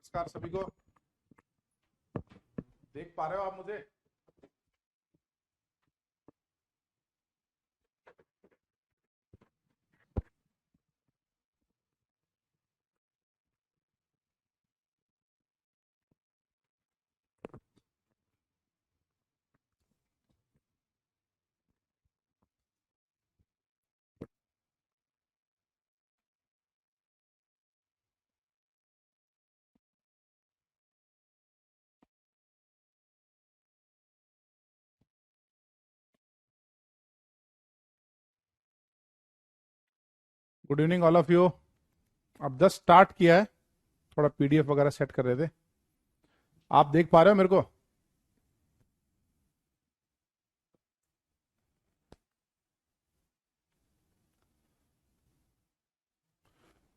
नमस्कार सभी को। देख पा रहे हो आप मुझे? Good evening all of you. अब जस्ट स्टार्ट किया है, थोड़ा पीडीएफ वगैरह सेट कर रहे थे। आप देख पा रहे हो मेरे को?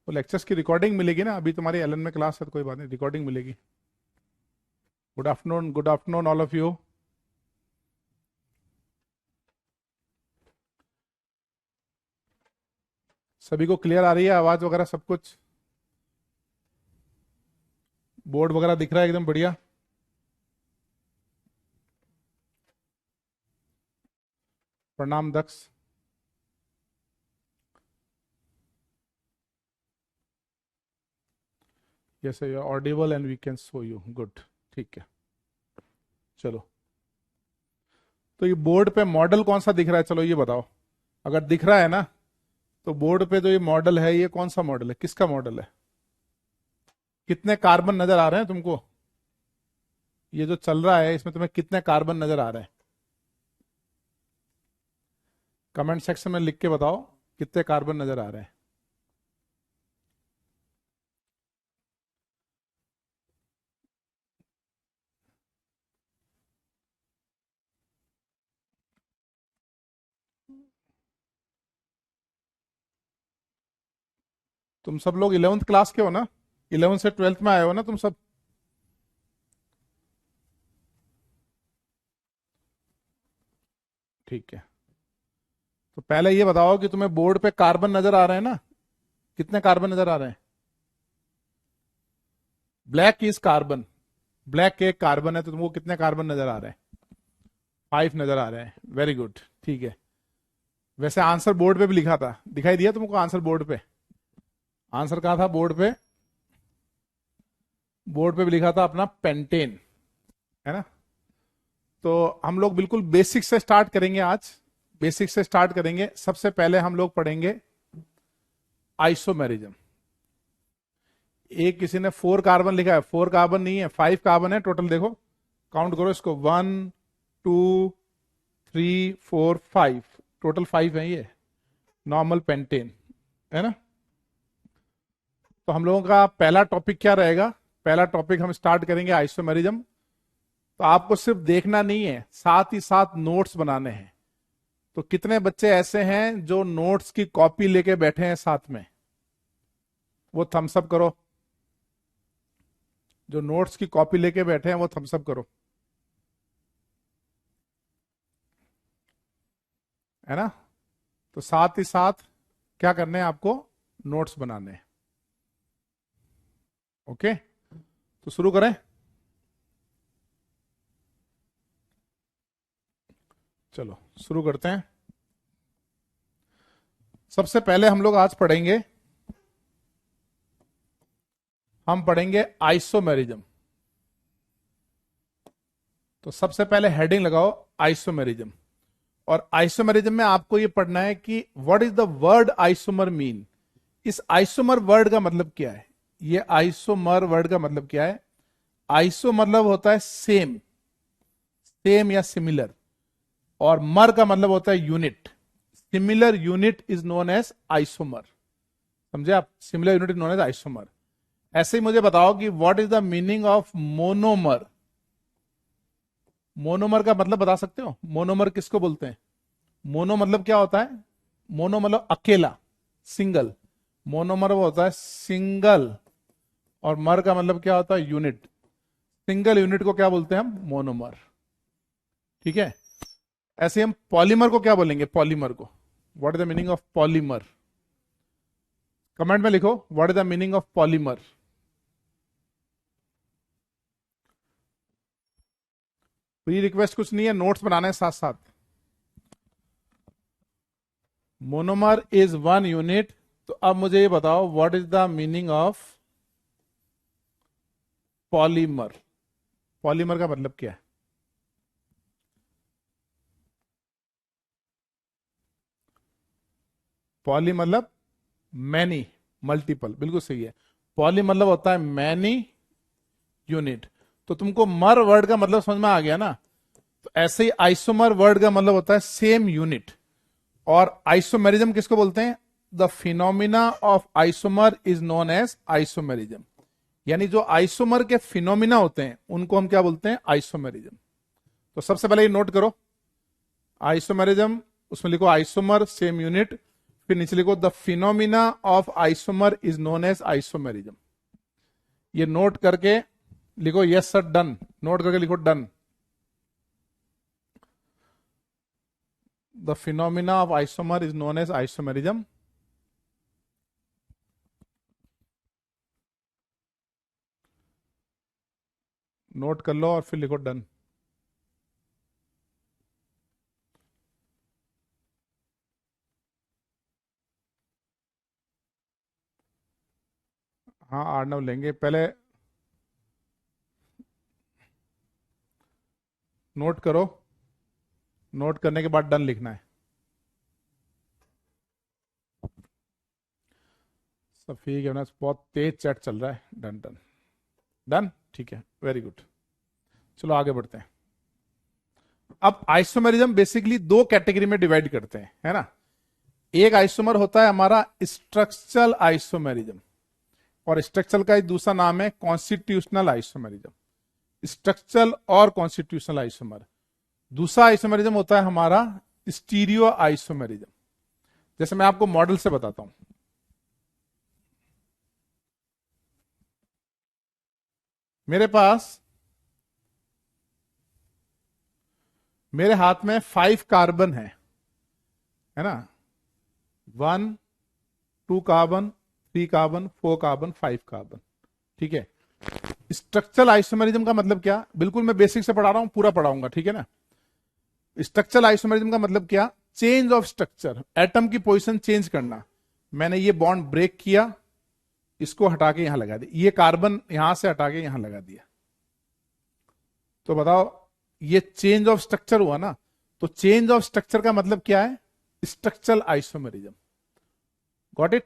वो लेक्चर्स की रिकॉर्डिंग मिलेगी ना, अभी तुम्हारी एलन में क्लास है तो कोई बात नहीं, रिकॉर्डिंग मिलेगी। Good afternoon all of you. सभी को क्लियर आ रही है आवाज वगैरह सब कुछ? बोर्ड वगैरह दिख रहा है एकदम बढ़िया? प्रणाम Daksh. Yes you are audible and we can show you. Good, ठीक है। चलो, तो ये बोर्ड पे मॉडल कौन सा दिख रहा है, चलो ये बताओ। अगर दिख रहा है ना, तो बोर्ड पे जो ये मॉडल है, ये कौन सा मॉडल है, किसका मॉडल है? कितने कार्बन नजर आ रहे हैं तुमको? ये जो चल रहा है इसमें तुम्हें कितने कार्बन नजर आ रहे हैं? कमेंट सेक्शन में लिख के बताओ कितने कार्बन नजर आ रहे हैं। तुम सब लोग 11th क्लास के हो ना? 11th से 12th में आए हो ना तुम सब? ठीक है, तो पहले ये बताओ कि तुम्हें बोर्ड पे कार्बन नजर आ रहे हैं ना? कितने कार्बन नजर आ रहे हैं? ब्लैक इज कार्बन, ब्लैक एक कार्बन है, तो तुमको कितने कार्बन नजर आ रहे हैं? 5 नजर आ रहे हैं। वेरी गुड, ठीक है। वैसे आंसर बोर्ड पे भी लिखा था, दिखाई दिया तुमको आंसर बोर्ड पे? आंसर कहा था बोर्ड पे? बोर्ड पे भी लिखा था अपना पेंटेन, है ना? तो हम लोग बिल्कुल बेसिक से स्टार्ट करेंगे आज। बेसिक से स्टार्ट करेंगे। सबसे पहले हम लोग पढ़ेंगे आइसोमेरिज्म। एक किसी ने 4 कार्बन लिखा है, 4 कार्बन नहीं है, 5 कार्बन है टोटल। देखो काउंट करो इसको, 1 2 3 4 5, टोटल 5 है ये नॉर्मल पेंटेन, है ना? तो हम लोगों का पहला टॉपिक क्या रहेगा? पहला टॉपिक हम स्टार्ट करेंगे आइसोमेरिज्म। तो आपको सिर्फ देखना नहीं है, साथ ही साथ नोट्स बनाने हैं। तो कितने बच्चे ऐसे हैं जो नोट्स की कॉपी लेके बैठे हैं साथ में? वो थम्स अप करो। जो नोट्स की कॉपी लेके बैठे हैं वो थम्स अप करो, है ना? तो साथ ही साथ क्या करने हैं आपको? नोट्स बनाने हैं। ओके, तो शुरू करें। चलो शुरू करते हैं। सबसे पहले हम लोग आज पढ़ेंगे, हम पढ़ेंगे आइसोमेरिज्म। तो सबसे पहले हेडिंग लगाओ आइसोमेरिज्म। और आइसोमेरिज्म में आपको यह पढ़ना है कि what is the word isomer mean. इस आइसोमर वर्ड का मतलब क्या है? ये आइसोमर वर्ड का मतलब क्या है? आइसो मतलब होता है सेम, सेम या सिमिलर, और मर का मतलब होता है unit. Similar unit is known as isomer. समझे आप? Similar unit is known as isomer. ऐसे ही मुझे बताओ कि what is the meaning of monomer. Monomer का मतलब बता सकते हो? मोनोमर किसको बोलते हैं? मोनो मतलब क्या होता है? मोनो मतलब अकेला, सिंगल। मोनोमर वो होता है सिंगल, और मर का मतलब क्या होता है? यूनिट। सिंगल यूनिट को क्या बोलते हैं हम? मोनोमर। ठीक है। ऐसे हम पॉलीमर को क्या बोलेंगे? पॉलीमर को what is the meaning of polymer? Comment में लिखो what is the meaning of polymer. Pre request कुछ नहीं है, नोट्स बनाने साथ साथ। Monomer is 1 unit. तो अब मुझे ये बताओ what is the meaning of polymer. Polymer का मतलब क्या है? पॉली मतलब मैनी, मल्टीपल, बिल्कुल सही है। पॉली मतलब होता है मैनी यूनिट। तो तुमको मर वर्ड का मतलब समझ में आ गया ना। तो ऐसे ही आइसोमर वर्ड का मतलब होता है सेम यूनिट। और आइसोमेरिज्म किसको बोलते हैं? The phenomena of isomer is known as isomerism. यानी जो आइसोमर के फिनोमिना होते हैं उनको हम क्या बोलते हैं? आइसोमेरिज्म। तो सबसे पहले ये नोट करो, आइसोमेरिज्म, उसमें लिखो आइसोमर सेम यूनिट, फिर नीचे लिखो the phenomena of isomer is known as isomerism. ये नोट करके लिखो यस सर डन, नोट करके लिखो done. The phenomena of isomer is known as isomerism. Note कर लो और फिर लिखो डन। हाँ आर्नव लेंगे पहले, नोट करो, नोट करने के बाद डन लिखना है। सब ठीक है ना? बहुत तेज चैट चल रहा है। डन डन डन, ठीक है, वेरी गुड। चलो आगे बढ़ते हैं। अब आइसोमेरिज्म बेसिकली दो कैटेगरी में डिवाइड करते हैं, है ना। एक आइसोमर होता है हमारा स्ट्रक्चरल आइसोमेरिज्म, और स्ट्रक्चरल का एक दूसरा नाम है कॉन्स्टिट्यूशनल आइसोमेरिज्म। स्ट्रक्चरल और कॉन्स्टिट्यूशनल आइसोमर। दूसरा आइसोमेरिज्म होता है हमारा स्टीरियो आइसोमेरिज्म। जैसे मैं आपको मॉडल से बताता हूं। मेरे पास, मेरे हाथ में 5 कार्बन है ना। 1 2 कार्बन, 3 कार्बन, 4 कार्बन, 5 कार्बन, ठीक है। स्ट्रक्चरल आइसोमेरिज्म का मतलब क्या? बिल्कुल मैं बेसिक से पढ़ा रहा हूं, पूरा पढ़ाऊंगा, ठीक है ना। स्ट्रक्चरल आइसोमेरिज्म का मतलब क्या? चेंज ऑफ स्ट्रक्चर, एटम की पोजीशन चेंज करना। मैंने ये बॉन्ड ब्रेक किया, इसको हटा के यहां लगा दिया, ये कार्बन यहां से हटा के यहां लगा दिया। तो बताओ, ये चेंज ऑफ स्ट्रक्चर हुआ ना। तो चेंज ऑफ स्ट्रक्चर का मतलब क्या है? Structural isomerism. Got it?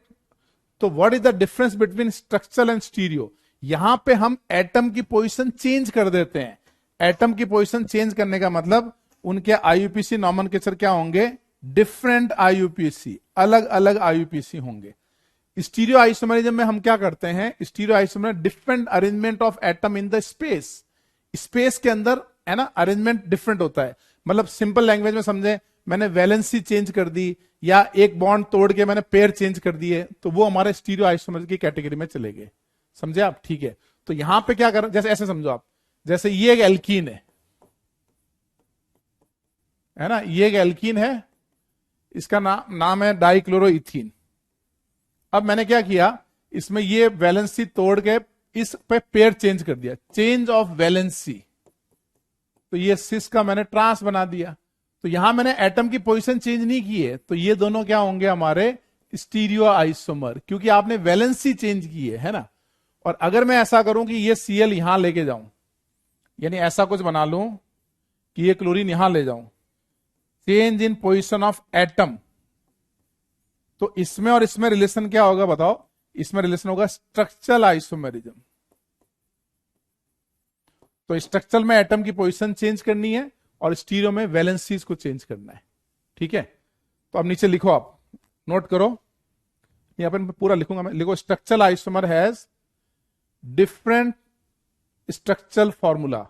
तो what is the difference between structural and stereo? यहां पे हम एटम की पोजीशन चेंज कर देते हैं। एटम की पोजीशन चेंज करने का मतलब उनके आईयूपीसी नॉमेनक्लेचर क्या होंगे? डिफरेंट आईयूपीसी, अलग अलग आईयूपीसी होंगे। स्टीरियो आइसोमेरिज्म में हम क्या करते हैं? Stereo isomer different arrangement of atom in the space. Space के अंदर, है ना, अरेंजमेंट डिफरेंट होता है। मतलब सिंपल लैंग्वेज में समझे, मैंने वैलेंसी चेंज कर दी, या एक बॉन्ड तोड़ के मैंने पेयर चेंज कर दिए, तो वो हमारे स्टीरियो आइसोमर की कैटेगरी में चले गए। समझे आप? ठीक है। तो यहां पे क्या कर, जैसे ऐसे समझो आप, जैसे ये एक एल्कीन है ना, ये एक एल्कीन है, इसका नाम है डाइक्लोरोइथीन। अब मैंने क्या किया, इसमें ये वैलेंसी तोड़ के इस पे पेयर चेंज कर दिया, चेंज ऑफ वैलेंसी। तो ये सिस का मैंने ट्रांस बना दिया। तो यहां मैंने एटम की पोजीशन चेंज नहीं की है, तो ये दोनों क्या होंगे? हमारे स्टीरियो आइसोमर, क्योंकि आपने वैलेंसी चेंज की है ना। और अगर मैं ऐसा करूं कि ये Cl यहां लेके जाऊं, यानी ऐसा कुछ बना लूं कि ये क्लोरीन यहां ले जाऊं, change in position of atom, तो इसमें और इसमें रिलेशन क्या होगा बताओ? इसमें रिलेशन होगा स्ट्रक्चरल आइसोमेरिज्म। तो स्ट्रक्चर में एटम की पोजीशन चेंज करनी है, और स्टीरियो में वैलेंसीज को चेंज करना है, ठीक है। तो अब नीचे लिखो, आप नोट करो, यहां पर पूरा लिखूंगा मैं। लिखो structural isomer has different structural formula,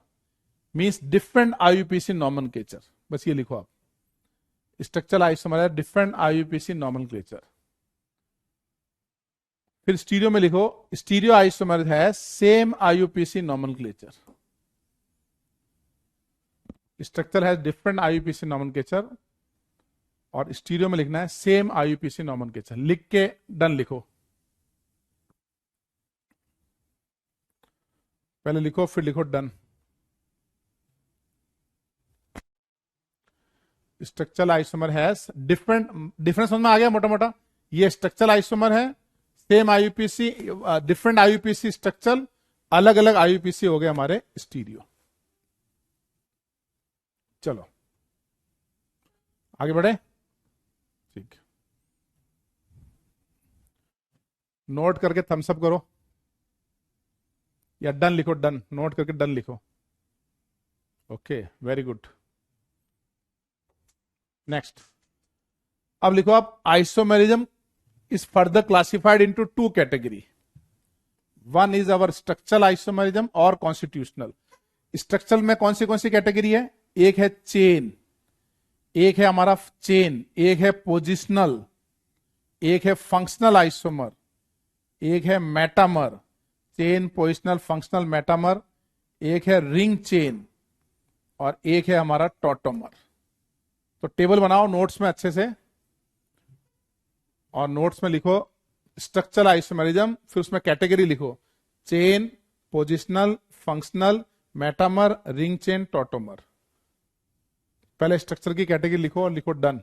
means different IUPAC nomenclature. बस ये लिखो आप, स्ट्रक्चरल आइसोमर है डिफरेंट आईयूपीसी नॉमेनक्लेचर। फिर स्टीरियो में लिखो स्टीरियो आइसोमर है सेम आईयूपीसी नॉमेनक्लेचर। स्ट्रक्चर है डिफरेंट आईयूपीसी नॉमेनक्लेचर, और स्टीरियो में लिखना है सेम आईयूपीसी नॉमेनक्लेचर। लिख के डन लिखो, पहले लिखो फिर लिखो done. Structural isomer has difference समझ में आ गया मोटा मोटा। ये स्ट्रक्चरल आइसोमर है, same IUPAC, different IUPAC structure, अलग अलग आईयूपीसी हो गए हमारे स्टीरियो। चलो आगे बढ़े, ठीक। नोट करके थम्स अप करो या डन लिखो, डन, नोट करके डन लिखो। Okay, very good. नेक्स्ट, अब लिखो आप, isomerism is further classified into two category. One is our structural isomerism और कॉन्स्टिट्यूशनल। स्ट्रक्चरल में कौन सी कैटेगरी है? एक है चेन, एक है हमारा चेन, एक है पोजिशनल, एक है फंक्शनल आइसोमर, एक है metamer, chain positional functional metamer, एक है रिंग चेन और एक है हमारा टॉटोमर। तो टेबल बनाओ नोट्स में अच्छे से, और नोट्स में लिखो स्ट्रक्चरल आइसोमेरिज्म, फिर उसमें कैटेगरी लिखो, chain, positional, functional, metamer, ring chain, tautomer. पहले स्ट्रक्चर की कैटेगरी लिखो और लिखो डन।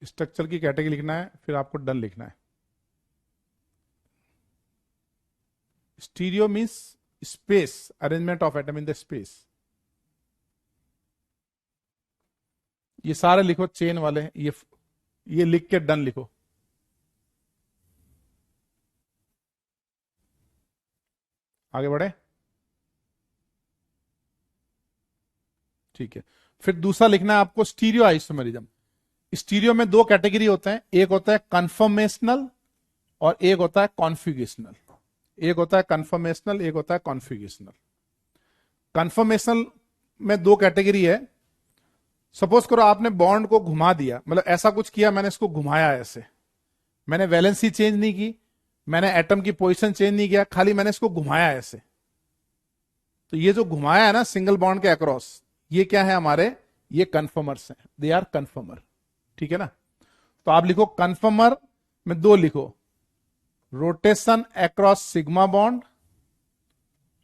स्ट्रक्चर की कैटेगरी लिखना है, फिर आपको डन लिखना है। Stereo means space, arrangement of atom in the space. ये सारे लिखो चेन वाले, ये लिख के डन लिखो। आगे बढ़े, ठीक है। फिर दूसरा लिखना है आपको स्टीरियो आइसोमेरिज्म। स्टीरियो में दो कैटेगरी होते हैं, एक होता है कन्फर्मेशनल और एक होता है कॉन्फिगरेशनल। एक होता है कन्फर्मेशनल, एक होता है कॉन्फिगरेशनल। कन्फर्मेशनल में दो कैटेगरी है। सपोज करो आपने बॉन्ड को घुमा दिया, मतलब ऐसा कुछ किया, मैंने इसको घुमाया ऐसे, मैंने वैलेंसी चेंज नहीं की, मैंने एटम की पोजीशन चेंज नहीं किया, खाली मैंने इसको घुमाया ऐसे। तो ये जो घुमाया है ना सिंगल बॉन्ड के अक्रॉस, ये क्या है हमारे, ये कन्फर्मर्स हैं, दे आर कन्फर्मर, ठीक है ना। तो आप लिखो कन्फर्मर में दो लिखो, रोटेशन अक्रॉस सिग्मा बॉन्ड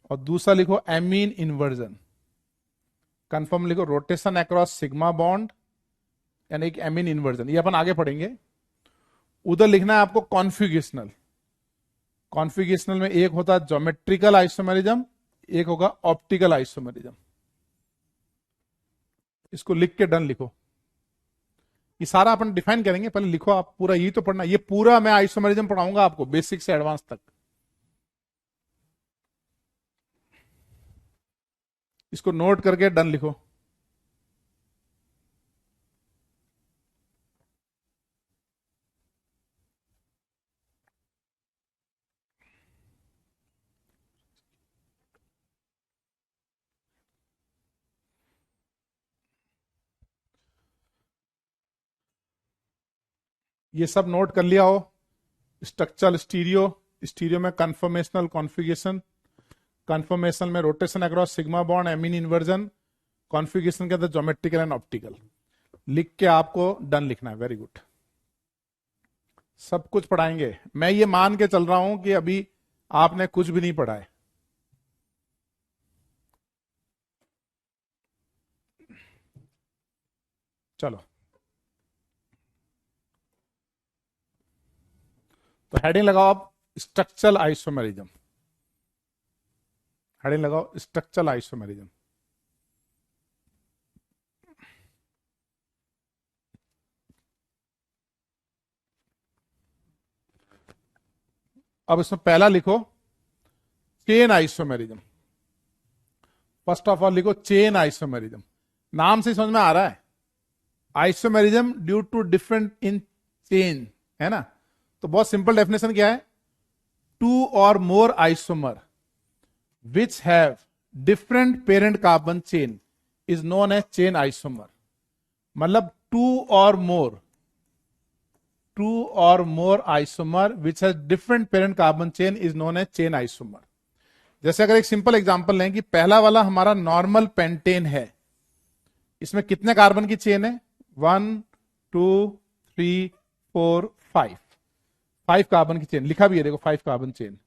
और दूसरा लिखो एमीन इन्वर्जन। कन्फर्म लिखो रोटेशन अक्रॉस सिग्मा बॉन्ड यानी एक एमीन इन्वर्जन, ये अपन आगे पढ़ेंगे। उधर लिखना है आपको कॉन्फिगरेशनल। कॉन्फिगरेशनल में एक होता है ज्योमेट्रिकल आइसोमेरिज्म, एक होगा ऑप्टिकल आइसोमेरिज्म। इसको लिख के डन लिखो। ये सारा अपन डिफाइन करेंगे, पहले लिखो आप पूरा, यही तो पढ़ना, ये पूरा मैं आइसोमेरिज्म पढ़ाऊंगा आपको बेसिक से एडवांस तक। इसको नोट करके डन लिखो। ये सब नोट कर लिया हो। स्ट्रक्चरल स्टीरियो, स्टीरियो में कन्फर्मेशनल कॉन्फिगरेशन, कन्फर्मेशन में rotation across sigma bond amine inversion, configuration के अंदर ज्योमेट्रिकल एंड ऑप्टिकल। लिख के आपको डन लिखना है। वेरी गुड, सब कुछ पढ़ाएंगे। मैं ये मान के चल रहा हूं कि अभी आपने कुछ भी नहीं पढ़ा है। चलो, तो हेडिंग लगाओ आप, स्ट्रक्चरल आइसोमेरिज्म। हेडिंग लगाओ स्ट्रक्चरल आइसोमेरिज्म। अब इसमें पहला लिखो chain isomerism. First of all लिखो चेन आइसोमेरिज्म। नाम से समझ में आ रहा है, isomerism due to different in chain, है ना। तो बहुत सिंपल डेफिनेशन क्या है, two or more isomer which have different parent carbon chain is known as chain isomer. मतलब two or more isomer which has different parent carbon chain is known as chain isomer. जैसे अगर एक simple example लें कि पहला वाला हमारा normal pentane है, इसमें कितने कार्बन की चेन है, 1 2 3 4 5, 5 कार्बन की चेन लिखा भी है, देखो 5 कार्बन चेन।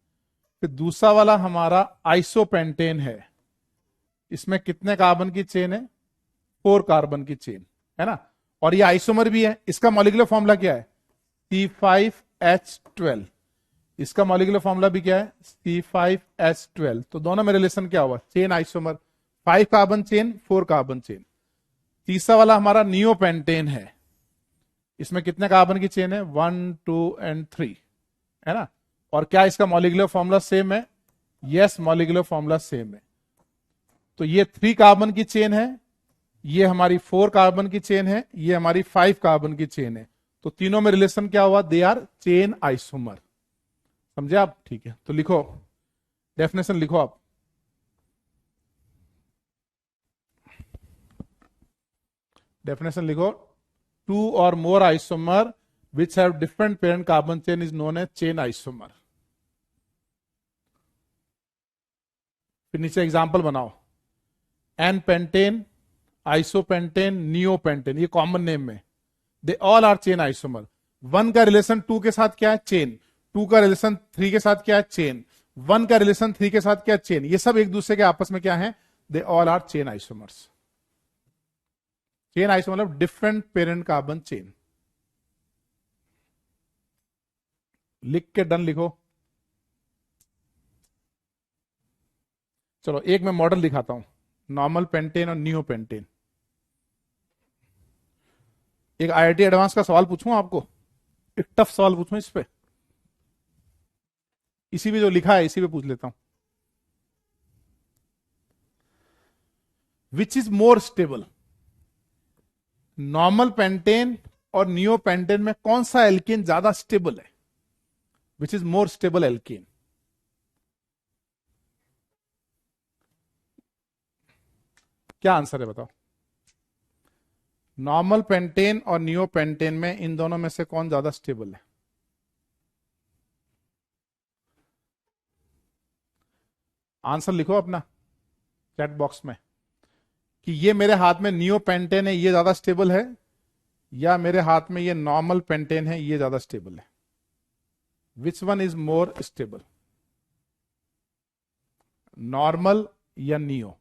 फिर दूसरा वाला हमारा आइसोपेंटेन है, इसमें कितने कार्बन की चेन है? 4 कार्बन की चेन है ना, और ये आइसोमर भी है। इसका मॉलिक्यूलर फॉर्मूला क्या है? C5H12। इसका मॉलिक्यूलर फॉर्मूला भी क्या है? C5H12। तो दोनों में रिलेशन क्या हुआ? Chain isomer, 5 carbon chain, 4 carbon chain. तीसरा वाला हमारा नियोपेंटेन है, इसमें कितने कार्बन की चेन है? 1 2 एंड 3 है ना, और क्या इसका मॉलिक्यूलर फॉर्मूला सेम है? यस, मॉलिक्यूलर फॉर्मूला सेम है। तो ये 3 कार्बन की चेन है, ये हमारी 4 कार्बन की चेन है, ये हमारी 5 कार्बन की चेन है। तो तीनों में रिलेशन क्या हुआ? They are chain isomer. समझे आप? ठीक है, तो लिखो डेफिनेशन, लिखो आप। डेफिनेशन लिखो, 2 or more isomer which have different parent carbon chain is known as chain isomer. फिर नीचे एग्जांपल बनाओ, एन पेंटेन, आइसोपेंटेन, नियोपेंटेन, ये कॉमन नेम में, they all are chain isomer. 1 का रिलेशन 2 के साथ क्या है? चेन। 2 का रिलेशन 3 के साथ क्या है? चेन। 1 का रिलेशन 3 के साथ क्या? चेन। ये सब एक दूसरे के आपस में क्या है? They all are chain isomers. Chain isomer मतलब डिफरेंट पेरेंट कार्बन चेन। लिख के डन लिखो। चलो एक मैं मॉडल दिखाता हूं, नॉर्मल पेंटेन और नियो पेंटेन। एक आईआईटी एडवांस का सवाल पूछूं आपको, एक टफ सवाल पूछूं इस पे, इसी पे जो लिखा है इसी पे पूछ लेता हूं। Which is more stable, normal pentane और नियो पेंटेन में कौन सा एल्केन ज्यादा स्टेबल है? Which is more stable alkane? क्या आंसर है बताओ? नॉर्मल पेंटेन और नियो पेंटेन में इन दोनों में से कौन ज्यादा स्टेबल है? आंसर लिखो अपना चैट बॉक्स में, कि ये मेरे हाथ में नियो पेंटेन है, ये ज्यादा स्टेबल है, या मेरे हाथ में ये नॉर्मल पेंटेन है, ये ज्यादा स्टेबल है। Which one is more stable, normal या नियो?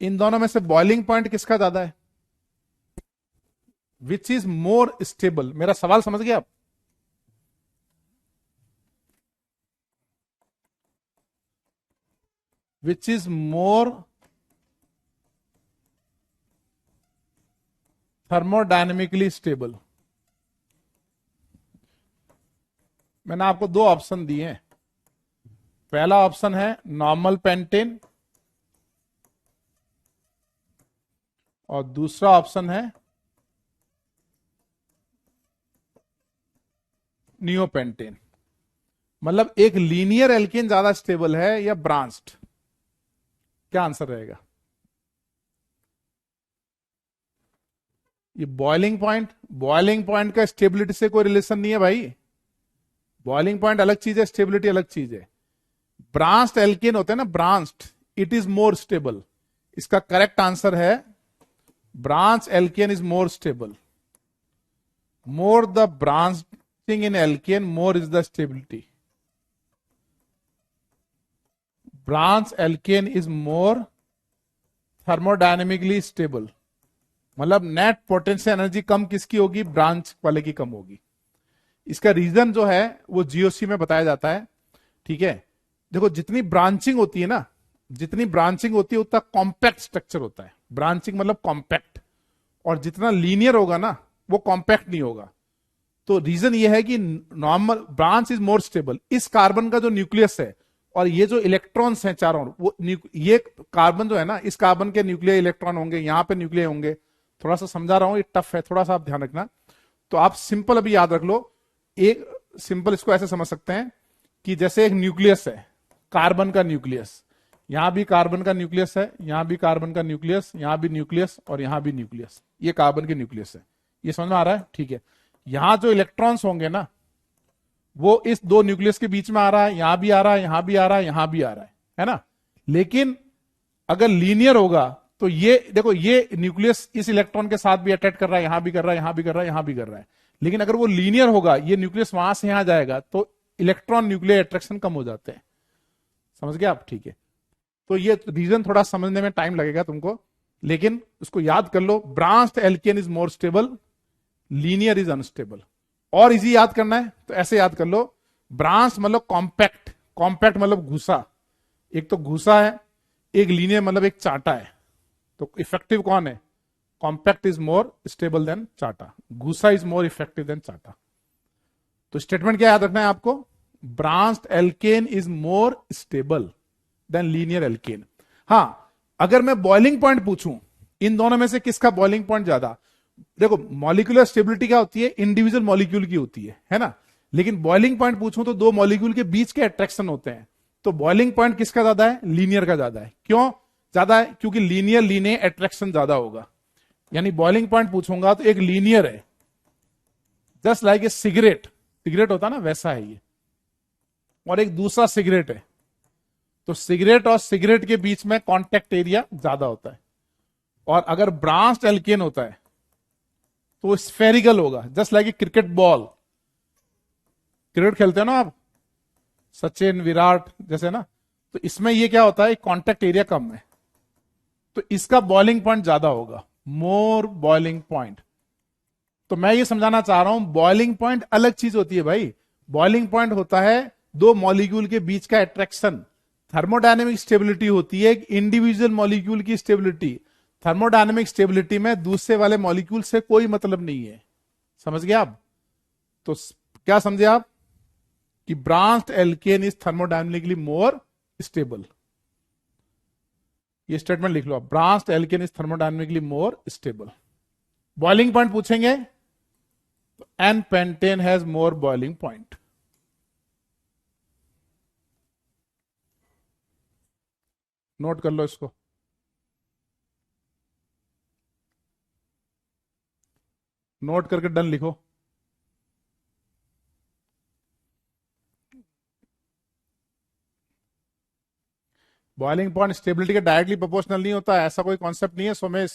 इन दोनों में से बॉइलिंग पॉइंट किसका ज्यादा है? विच इज मोर स्टेबल, मेरा सवाल समझ गए आप? विच इज मोर थर्मोडायनेमिकली स्टेबल? मैंने आपको 2 ऑप्शन दिए हैं। पहला ऑप्शन है नॉर्मल पेंटेन और दूसरा ऑप्शन है नियोपेंटेन। मतलब एक लीनियर एल्केन ज्यादा स्टेबल है या ब्रांच्ड? क्या आंसर रहेगा? ये बॉइलिंग पॉइंट का स्टेबिलिटी से कोई रिलेशन नहीं है भाई। बॉइलिंग पॉइंट अलग चीज है, स्टेबिलिटी अलग चीज है। ब्रांच्ड एल्केन होते हैं ना, branched, it is more stable. इसका करेक्ट आंसर है branch alkane is more stable. More the branching in alkane, more is the stability. Branch alkane is more thermodynamically stable. मतलब नेट पोटेंशियल एनर्जी कम किसकी होगी? Branch वाले की कम होगी। इसका रीजन जो है वो जीओसी में बताया जाता है। ठीक है, देखो जितनी ब्रांचिंग होती है ना, जितनी ब्रांचिंग होती है उतना कॉम्पैक्ट स्ट्रक्चर होता है। ब्रांचिंग मतलब कॉम्पैक्ट, और जितना लीनियर होगा ना वो कॉम्पैक्ट नहीं होगा। तो रीजन ये है कि normal branch is more stable. इस कार्बन का जो न्यूक्लियस है और ये जो इलेक्ट्रॉन्स हैं चारों, वो ये कार्बन जो है ना, इस कार्बन के न्यूक्लियर इलेक्ट्रॉन होंगे, यहां पे न्यूक्लियर होंगे। थोड़ा सा समझा रहा हूं, ये टफ है, थोड़ा सा आप ध्यान रखना। तो आप सिंपल अभी याद रख लो, एक सिंपल इसको ऐसे समझ सकते हैं कि जैसे एक न्यूक्लियस है, कार्बन का न्यूक्लियस, यहां भी कार्बन का न्यूक्लियस है, यहां भी कार्बन का न्यूक्लियस, यहां भी न्यूक्लियस और यहां भी न्यूक्लियस, ये कार्बन के न्यूक्लियस है। ये समझ में आ रहा है? ठीक है। यहां जो इलेक्ट्रॉन्स होंगे ना, वो इस दो न्यूक्लियस के बीच में आ रहा है, यहां भी आ रहा है, यहां भी आ रहा है, यहां भी आ रहा है ना। लेकिन अगर लीनियर होगा तो ये देखो, ये न्यूक्लियस इस इलेक्ट्रॉन के साथ भी अटैच कर रहा है, यहां भी कर रहा है, यहां भी कर रहा है, यहां भी कर रहा है। लेकिन अगर वो लीनियर होगा, ये न्यूक्लियस वहां से यहां जाएगा, तो इलेक्ट्रॉन न्यूक्लियर अट्रैक्शन कम हो जाते हैं। समझ गए आप? ठीक है। तो ये रीजन थोड़ा समझने में टाइम लगेगा तुमको, लेकिन उसको याद कर लो। Branched alkane is more stable, linear is unstable. और इजी याद करना है तो ऐसे याद कर लो, ब्रांच मतलब कॉम्पैक्ट, कॉम्पैक्ट मतलब घुसा, एक तो घुसा है, एक लीनियर मतलब एक चाटा है। तो इफेक्टिव कौन है? Compact is more stable then चाटा, घुसा इज मोर इफेक्टिव देन चाटा। तो स्टेटमेंट क्या याद रखना है आपको? Branched alkane is more stable than linear alkane. हाँ, अगर मैं बॉइलिंग पॉइंट पूछूं, इन दोनों में से किसका बॉइलिंग पॉइंट ज्यादा? देखो, मॉलिक्यूलर स्टेबिलिटी क्या होती है? इंडिविजुअल मॉलिक्यूल की होती है ना। लेकिन बॉइलिंग पॉइंट पूछूं तो दो मॉलिक्यूल के बीच के अट्रैक्शन होते हैं। तो बॉइलिंग पॉइंट किसका ज्यादा है? लीनियर का ज्यादा है। क्यों ज्यादा है? क्योंकि लीनियर लीनियर अट्रैक्शन ज्यादा होगा। यानी बॉइलिंग पॉइंट पूछूंगा तो एक लीनियर है, just like a cigarette, cigarette होता ना वैसा है ये, और एक दूसरा सिगरेट है। तो सिगरेट और सिगरेट के बीच में कॉन्टेक्ट एरिया ज्यादा होता है। और अगर ब्रांच्ड एल्केन होता है तो स्फेरिकल होगा, just like a cricket ball. Cricket खेलते हो ना आप, सचिन विराट जैसे ना। तो इसमें ये क्या होता है, कॉन्टेक्ट एरिया कम है, तो इसका बॉइलिंग पॉइंट ज्यादा होगा, मोर बॉइलिंग पॉइंट। तो मैं ये समझाना चाह रहा हूं, बॉइलिंग पॉइंट अलग चीज होती है भाई। बॉइलिंग पॉइंट होता है दो मॉलिक्यूल के बीच का अट्रैक्शन। थर्मोडायनेमिक स्टेबिलिटी होती है एक इंडिविजुअल मॉलिक्यूल की स्टेबिलिटी। थर्मोडायनेमिक स्टेबिलिटी में दूसरे वाले मॉलिक्यूल से कोई मतलब नहीं है। समझ गए आप? तो क्या समझे आप? कि branched alkane is thermodynamically more stable. ये स्टेटमेंट लिख लो आप, branched alkane is thermodynamically more stable. Boiling point पूछेंगे, n pentane has more boiling point. Note कर लो इसको। नोट करके डन लिखो। बॉइलिंग पॉइंट स्टेबिलिटी के डायरेक्टली प्रोपोर्शनल नहीं होता, ऐसा कोई कॉन्सेप्ट नहीं है सोमेश।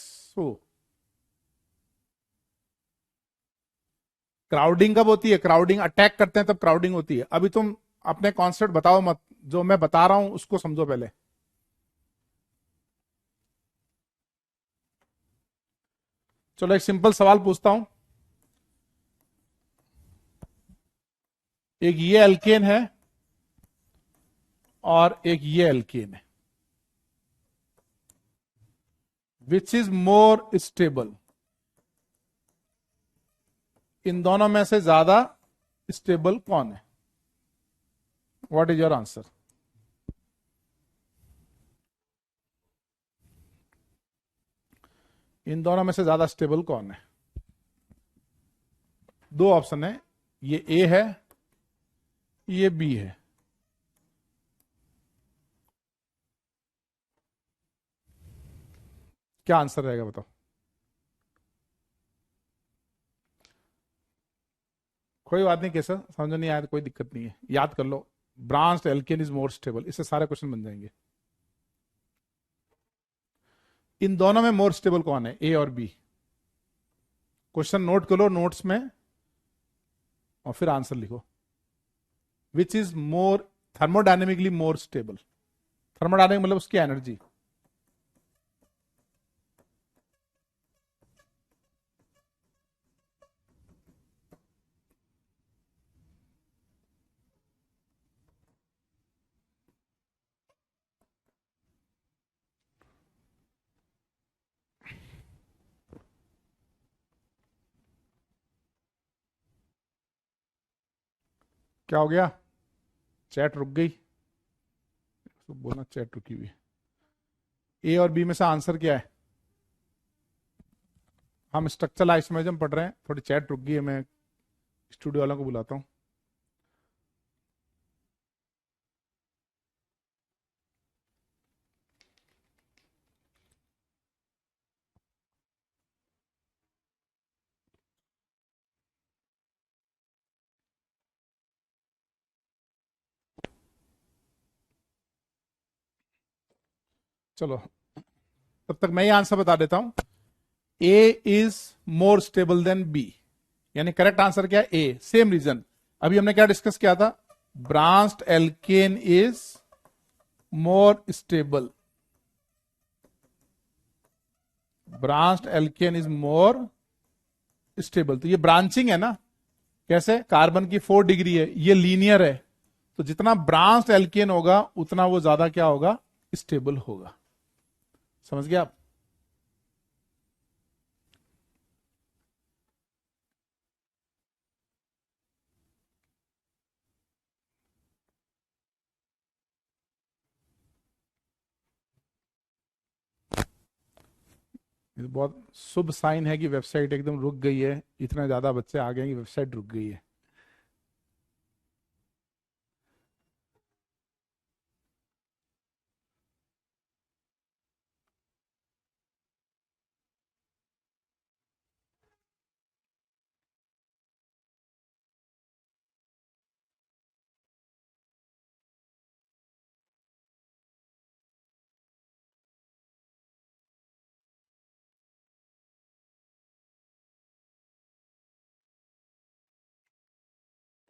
क्राउडिंग कब होती है? क्राउडिंग अटैक करते हैं तब क्राउडिंग होती है। अभी तुम अपने कॉन्सेप्ट बताओ मत, जो मैं बता रहा हूं उसको समझो पहले। चलो एक सिंपल सवाल पूछता हूं। एक ये एल्केन है और एक ये एल्केन है, विच इज मोर स्टेबल? इन दोनों में से ज्यादा स्टेबल कौन है? What is your answer? इन दोनों में से ज्यादा स्टेबल कौन है? दो ऑप्शन है, ये ए है, ये बी है। क्या आंसर रहेगा बताओ? कोई बात नहीं, कैसा समझ नहीं आया तो कोई दिक्कत नहीं है, याद कर लो। Branched alkane is more stable, इससे सारे क्वेश्चन बन जाएंगे। इन दोनों में मोर स्टेबल कौन है, ए और बी? क्वेश्चन नोट करो नोट्स में और फिर आंसर लिखो। विच is more thermodynamically more stable? Thermodynamic मतलब उसकी एनर्जी। क्या हो गया? चैट रुक गई? तो बोलना चैट रुकी हुई है। ए और बी में से आंसर क्या है? हम स्ट्रक्चरल आइसोमेरिज्म पढ़ रहे हैं, थोड़ी चैट रुक गई है, मैं स्टूडियो वालों को बुलाता हूं। चलो तब तक मैं ये आंसर बता देता हूं। A is more stable than B, यानी करेक्ट आंसर क्या है? ए। सेम रीजन अभी हमने क्या डिस्कस किया था? Branched alkane is more stable, branched alkane is more stable. तो ये ब्रांचिंग है ना, कैसे? कार्बन की 4 डिग्री है, ये लीनियर है, तो जितना ब्रांच्ड एल्केन होगा उतना वो ज्यादा क्या होगा? स्टेबल होगा। समझ गए आप? ये तो बहुत शुभ साइन है कि वेबसाइट एकदम रुक गई है, इतने ज्यादा बच्चे आ गए हैं कि वेबसाइट रुक गई है।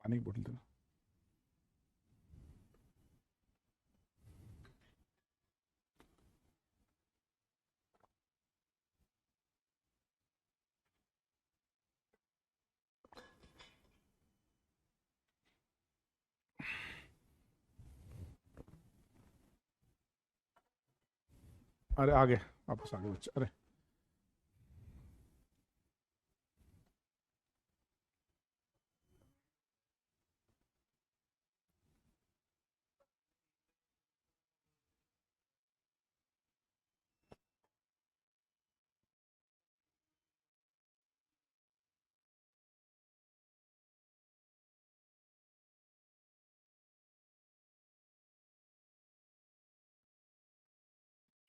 पानी की बोतल दो। अरे आगे, वापस आगे बच्चे, अरे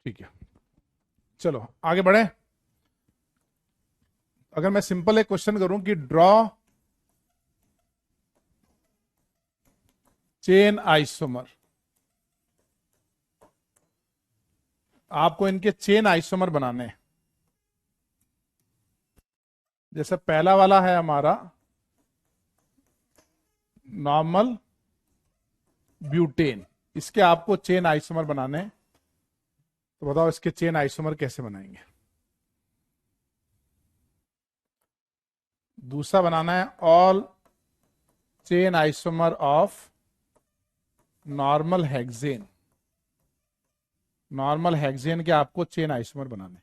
ठीक है, चलो आगे बढ़े। अगर मैं सिंपल एक क्वेश्चन करूं कि ड्रॉ चेन आइसोमर, आपको इनके चेन आइसोमर बनाने हैं। जैसे पहला वाला है हमारा नॉर्मल ब्यूटेन, इसके आपको चेन आइसोमर बनाने हैं, तो बताओ इसके चेन आइसोमर कैसे बनाएंगे? दूसरा बनाना है all chain isomer of normal hexane, normal hexane के आपको चेन आइसोमर बनाने।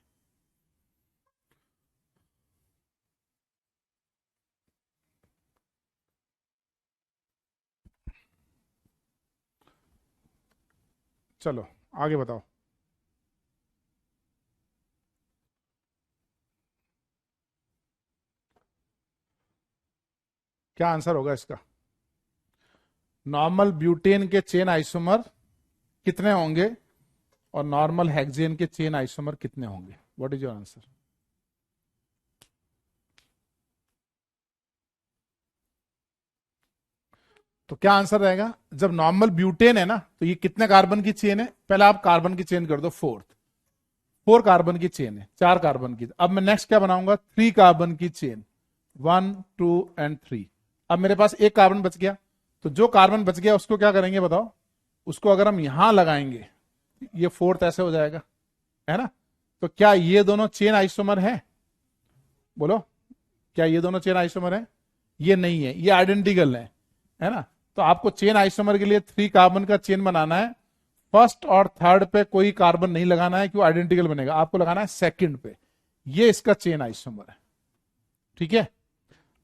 चलो आगे बताओ क्या आंसर होगा इसका? नॉर्मल ब्यूटेन के चेन आइसोमर कितने होंगे और नॉर्मल हेक्सेन के चेन आइसोमर कितने होंगे? What is your answer? तो क्या आंसर रहेगा? जब नॉर्मल ब्यूटेन है ना, तो ये कितने कार्बन की चेन है? पहले आप कार्बन की चेन कर दो, 4 कार्बन की चेन है, 4 कार्बन की। अब मैं नेक्स्ट क्या बनाऊंगा? 3 कार्बन की चेन, 1 2 एंड 3। अब मेरे पास एक कार्बन बच गया, तो जो कार्बन बच गया उसको क्या करेंगे बताओ? उसको अगर हम यहां लगाएंगे, ये 4th ऐसे हो जाएगा, है ना? तो क्या ये दोनों चेन आइसोमर है? बोलो, क्या ये दोनों चेन आइसोमर है? ये नहीं है, ये आइडेंटिकल है ना? तो आपको चेन आइसोमर के लिए 3 कार्बन का चेन बनाना है। फर्स्ट और थर्ड पे कोई कार्बन नहीं लगाना है, क्यों? आइडेंटिकल बनेगा। आपको लगाना है सेकंड पे, ये इसका चेन आइसोमर है। ठीक है,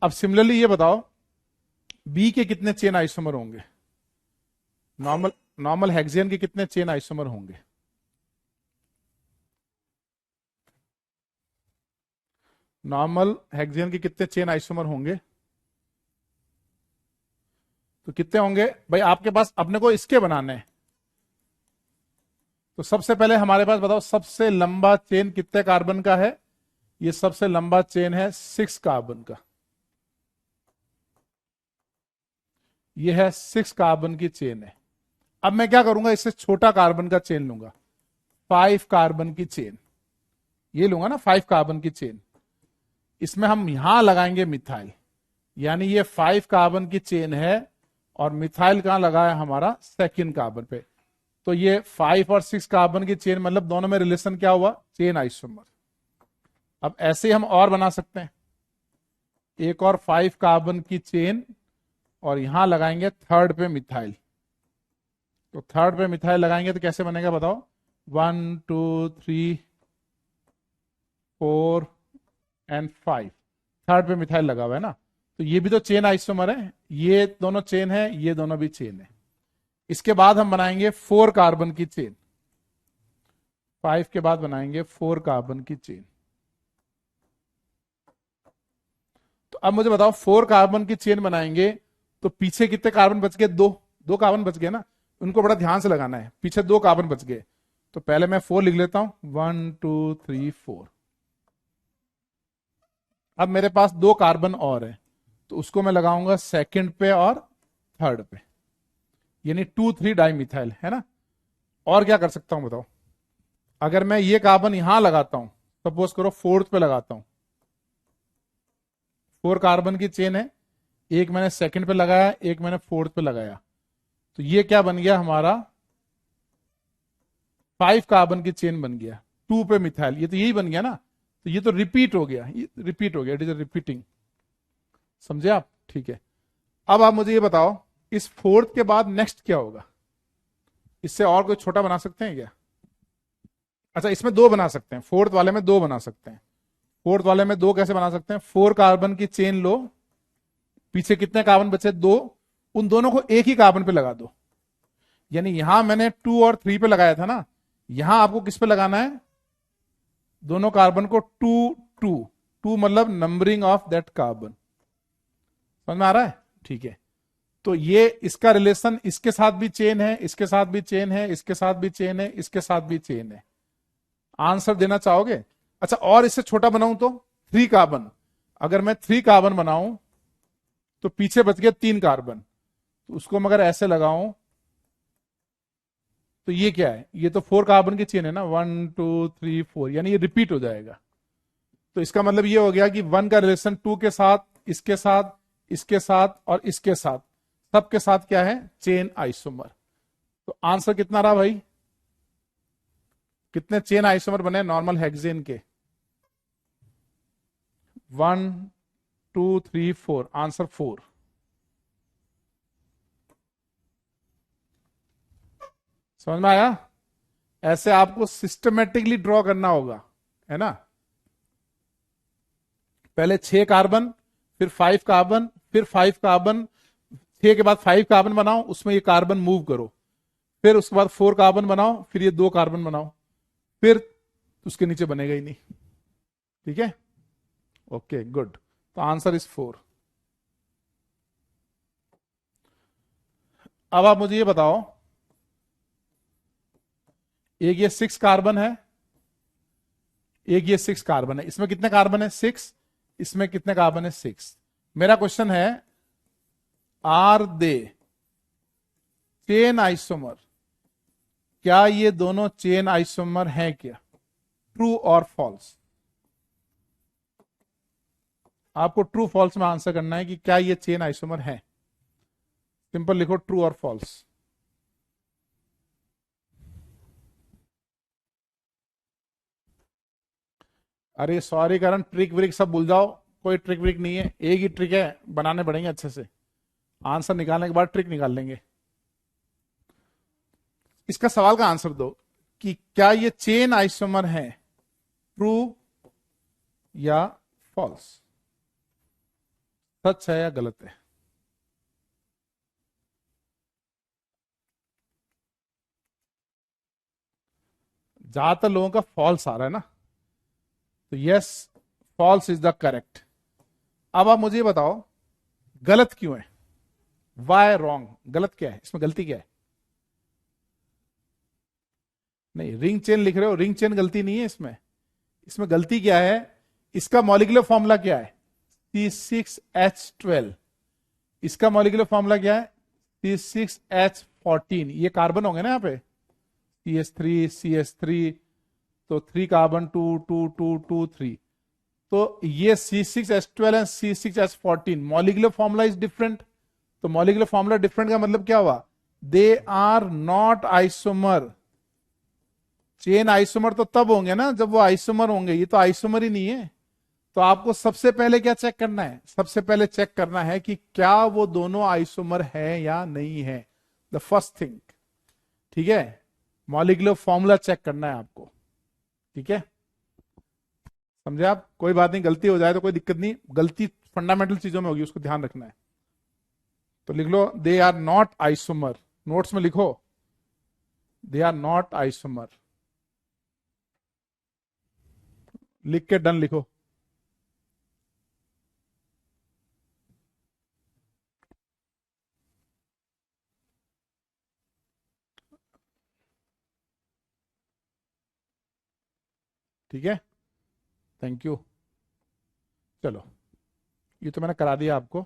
अब सिमिलरली ये बताओ बी के कितने चेन आइसोमर होंगे? नॉर्मल नॉर्मल हेक्सेन के कितने चेन आइसोमर होंगे? नॉर्मल हेक्सेन के कितने चेन आइसोमर होंगे? तो कितने होंगे भाई? आपके पास अपने को इसके बनाने हैं, तो सबसे पहले हमारे पास बताओ सबसे लंबा चेन कितने कार्बन का है? ये सबसे लंबा चेन है 6 कार्बन का, ये है 6 कार्बन की चेन है। अब मैं क्या करूंगा? इससे छोटा कार्बन का चेन लूंगा, 5 कार्बन की चेन, ये लूंगा ना 5 कार्बन की चेन, इसमें हम यहां लगाएंगे मिथाइल, यानी ये 5 कार्बन की चेन है और मिथाइल कहां लगा है हमारा सेकंड कार्बन पे। तो ये 5 और 6 कार्बन की चेन, मतलब दोनों में रिलेशन क्या हुआ, चेन आइसोमर। अब ऐसे ही हम और बना सकते हैं, एक और 5 कार्बन की चेन और यहां लगाएंगे थर्ड पे मिथाइल। तो थर्ड पे मिथाइल लगाएंगे तो कैसे बनेगा बताओ, 1 2 3 4 एंड 5, थर्ड पे मिथाइल लगा हुआ है ना, तो ये भी तो चेन आइसोमर है, ये दोनों चेन है, ये दोनों भी चेन है। इसके बाद हम बनाएंगे 4 कार्बन की चेन, 5 के बाद बनाएंगे 4 कार्बन की चेन। तो अब मुझे बताओ 4 कार्बन की चेन बनाएंगे तो पीछे कितने कार्बन बच गए, दो कार्बन बच गए ना, उनको बड़ा ध्यान से लगाना है, पीछे 2 कार्बन बच गए। तो पहले मैं 4 लिख लेता हूं, 1 2 3 4। अब मेरे पास 2 कार्बन और है, तो उसको मैं लगाऊंगा सेकंड पे और थर्ड पे, यानी 2 3 डाई मिथाइल है ना। और क्या कर सकता हूं बताओ, अगर मैं ये कार्बन यहां लगाता हूं, सपोज करो फोर्थ पे लगाता हूं, 4 कार्बन की चेन है, एक मैंने सेकंड पे लगाया, एक मैंने फोर्थ पे लगाया, तो ये क्या बन गया हमारा 5 कार्बन की चेन बन गया, 2 पे मिथाइल, ये तो यही बन गया ना। तो ये तो रिपीट हो गया, रिपीट हो गया, इट इज रिपीटिंग, समझे आप, ठीक है। अब आप मुझे ये बताओ इस फोर्थ के बाद नेक्स्ट क्या होगा, इससे और कोई छोटा बना सकते हैं क्या? अच्छा, इसमें 2 बना सकते हैं, फोर्थ वाले में 2 बना सकते हैं। फोर्थ वाले में 2 कैसे बना सकते हैं, 4 कार्बन की चेन लो, पीछे कितने कार्बन बचे, 2, उन दोनों को एक ही कार्बन पे लगा दो, यानी यहां मैंने 2 और 3 पे लगाया था ना, यहां आपको किस पे लगाना है, दोनों कार्बन को 2 2 2, मतलब नंबरिंग ऑफ दैट कार्बन, समझ में आ रहा है, ठीक है। तो ये इसका रिलेशन इसके साथ भी चेन है, इसके साथ भी चेन है, इसके साथ भी चेन है, इसके साथ भी चेन है। आंसर देना चाहोगे? अच्छा, और इससे छोटा बनाऊं तो 3 कार्बन, अगर मैं 3 कार्बन बनाऊं तो पीछे बच गया 3 कार्बन, तो उसको मगर ऐसे लगाऊं तो ये क्या है, ये तो 4 कार्बन की चेन है ना, 1 2 3 4, यानी ये रिपीट हो जाएगा। तो इसका मतलब ये हो गया कि 1 का रिलेशन 2 के साथ, इसके साथ, इसके साथ और इसके साथ, सबके साथ क्या है, चेन आइसोमर। तो आंसर कितना रहा भाई, कितने चेन आइसोमर बने नॉर्मल हेक्सेन के, 1 2 3 4, आंसर 4। समझ में आया? ऐसे आपको सिस्टमेटिकली ड्रॉ करना होगा, है ना, पहले 6 कार्बन, फिर 5 कार्बन, फिर 5 कार्बन, 6 के बाद 5 कार्बन बनाओ, उसमें ये कार्बन मूव करो, फिर उसके बाद 4 कार्बन बनाओ, फिर ये 2 कार्बन बनाओ, फिर उसके नीचे बनेगा ही नहीं, ठीक है, ओके गुड। तो आंसर इज 4। अब आप मुझे ये बताओ, एक ये 6 कार्बन है, एक ये 6 कार्बन है, इसमें कितने कार्बन है, 6, इसमें कितने कार्बन है, 6। मेरा क्वेश्चन है, आर दे चेन आइसोमर, क्या ये दोनों चेन आइसोमर हैं क्या, ट्रू और फॉल्स? आपको ट्रू फॉल्स में आंसर करना है कि क्या ये चेन आइसोमर है, सिंपल लिखो ट्रू और फॉल्स। अरे सॉरी करण, ट्रिक व्रिक सब भूल जाओ, कोई ट्रिक व्रिक नहीं है, एक ही ट्रिक है, बनाने पड़ेंगे अच्छे से, आंसर निकालने के बाद ट्रिक निकाल लेंगे। इसका सवाल का आंसर दो कि क्या ये चेन आइसोमर है, ट्रू या फॉल्स, सच है या गलत है। ज्यादातर लोगों का फॉल्स आ रहा है ना, तो yes, false is the correct. अब आप मुझे बताओ गलत क्यों है, वाई रॉन्ग, गलत क्या है, इसमें गलती क्या है? नहीं, रिंग चेन लिख रहे हो, रिंग चेन गलती नहीं है इसमें, इसमें गलती क्या है, इसका मॉलिक्यूलर फॉर्मूला क्या है, C6H12, इसका मॉलिक्यूलर फॉर्मूला क्या है, C6H14, ये कार्बन होंगे ना यहाँ पे, CH3 तो 3 कार्बन 2 तो ये C6H12 and C6H14 molecular formula is different. तो मॉलिक्यूलर फॉर्मूला डिफरेंट का मतलब क्या हुआ, they are not isomer. Chain isomer तो तब होंगे ना जब वो आइसोमर होंगे, ये तो आइसोमर ही नहीं है। तो आपको सबसे पहले क्या चेक करना है, सबसे पहले चेक करना है कि क्या वो दोनों आइसोमर है या नहीं है, द फर्स्ट थिंग। ठीक है, मॉलिक्यूलर फॉर्मूला चेक करना है आपको। ठीक है, समझे आप? कोई बात नहीं, गलती हो जाए तो कोई दिक्कत नहीं, गलती फंडामेंटल चीजों में होगी, उसको ध्यान रखना है। तो लिख लो they are not isomer, notes में लिखो दे आर नॉट आइसोमर, लिख के डन लिखो। ठीक है, थैंक यू। चलो, ये तो मैंने करा दिया आपको।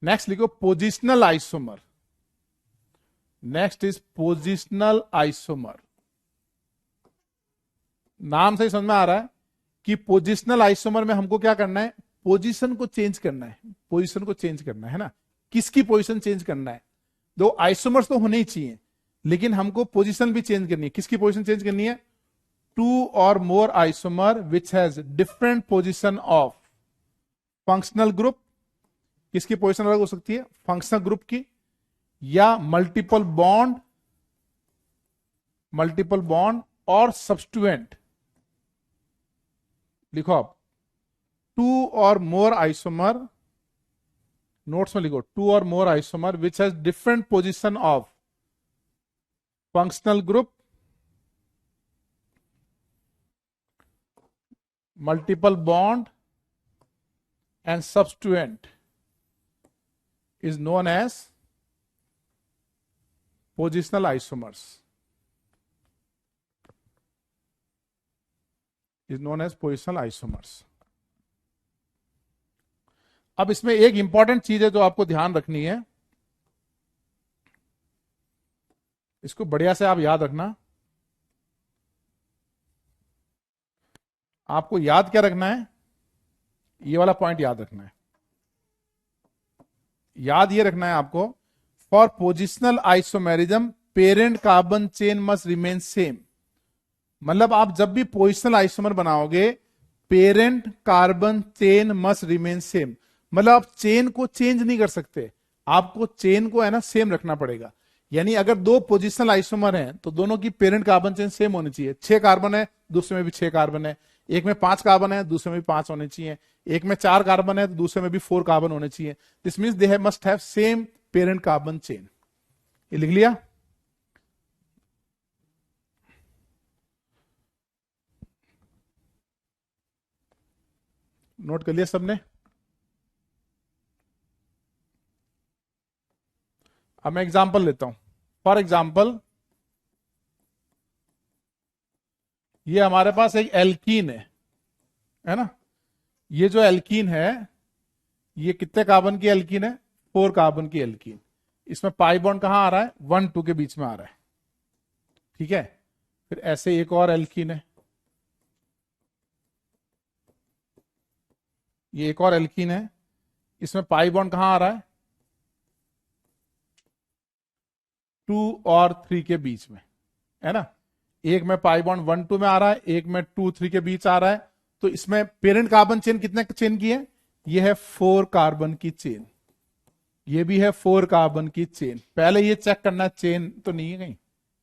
नेक्स्ट लिखो positional isomer. Next is positional isomer. नाम से ही समझ में आ रहा है कि पोजिशनल आइसोमर में हमको क्या करना है, पोजीशन को चेंज करना है। पोजीशन को चेंज करना है ना, किसकी पोजीशन चेंज करना है। दो आइसोमर्स तो होने ही चाहिए, लेकिन हमको पोजीशन भी चेंज करनी है। किसकी पोजीशन चेंज करनी है, two or more isomer which has different position of functional group. किसकी पोजीशन अलग हो सकती है, फंक्शनल ग्रुप की, या मल्टीपल बॉन्ड और सब्स्टिट्यूएंट। लिखो आप, to or more isomer, notes में लिखो two or more isomer which has different position of functional group, multiple bond and substituent is known as positional isomers, is known as positional isomers। अब इसमें एक important चीज है जो आपको ध्यान रखनी है, इसको बढ़िया से आप याद रखना। आपको याद क्या रखना है, ये वाला पॉइंट याद रखना है। याद ये रखना है आपको, for positional isomerism parent carbon chain must remain same. मतलब आप जब भी पोजिशनल आइसोमर बनाओगे, parent carbon chain must remain same. मतलब आप चेन को चेंज नहीं कर सकते, आपको चेन को है ना सेम रखना पड़ेगा। यानी अगर दो पोजिशनल आइसोमर हैं तो दोनों की पेरेंट कार्बन चेन सेम होनी चाहिए। 6 कार्बन है, दूसरे में भी 6 कार्बन है। एक में 5 कार्बन है, दूसरे में भी 5 होने चाहिए। एक में 4 कार्बन है तो दूसरे में भी 4 कार्बन होने चाहिए। This means they must have same parent carbon chain. ये लिख लिया। नोट कर लिया सबने? अब मैं एग्जांपल लेता हूं। फॉर एग्जांपल, ये हमारे पास एक एल्कीन है ना। ये जो एल्कीन है, ये कितने कार्बन की एल्कीन है, 4 कार्बन की एल्कीन। इसमें पाई बॉन्ड कहां आ रहा है, 1 2 के बीच में आ रहा है। ठीक है, फिर ऐसे एक और एल्कीन है, ये एक और एल्कीन है, इसमें पाई बॉन्ड कहां आ रहा है, 2 और 3 के बीच में, है ना। एक में पाई बॉन्ड 1 2 में आ रहा है, एक में 2 3 के बीच आ रहा है। तो इसमें पेरेंट कार्बन चेन कितने चेन की है, ये है 4 कार्बन की चेन, ये भी है 4 कार्बन की चेन। पहले ये चेक करना चेन तो नहीं है कहीं,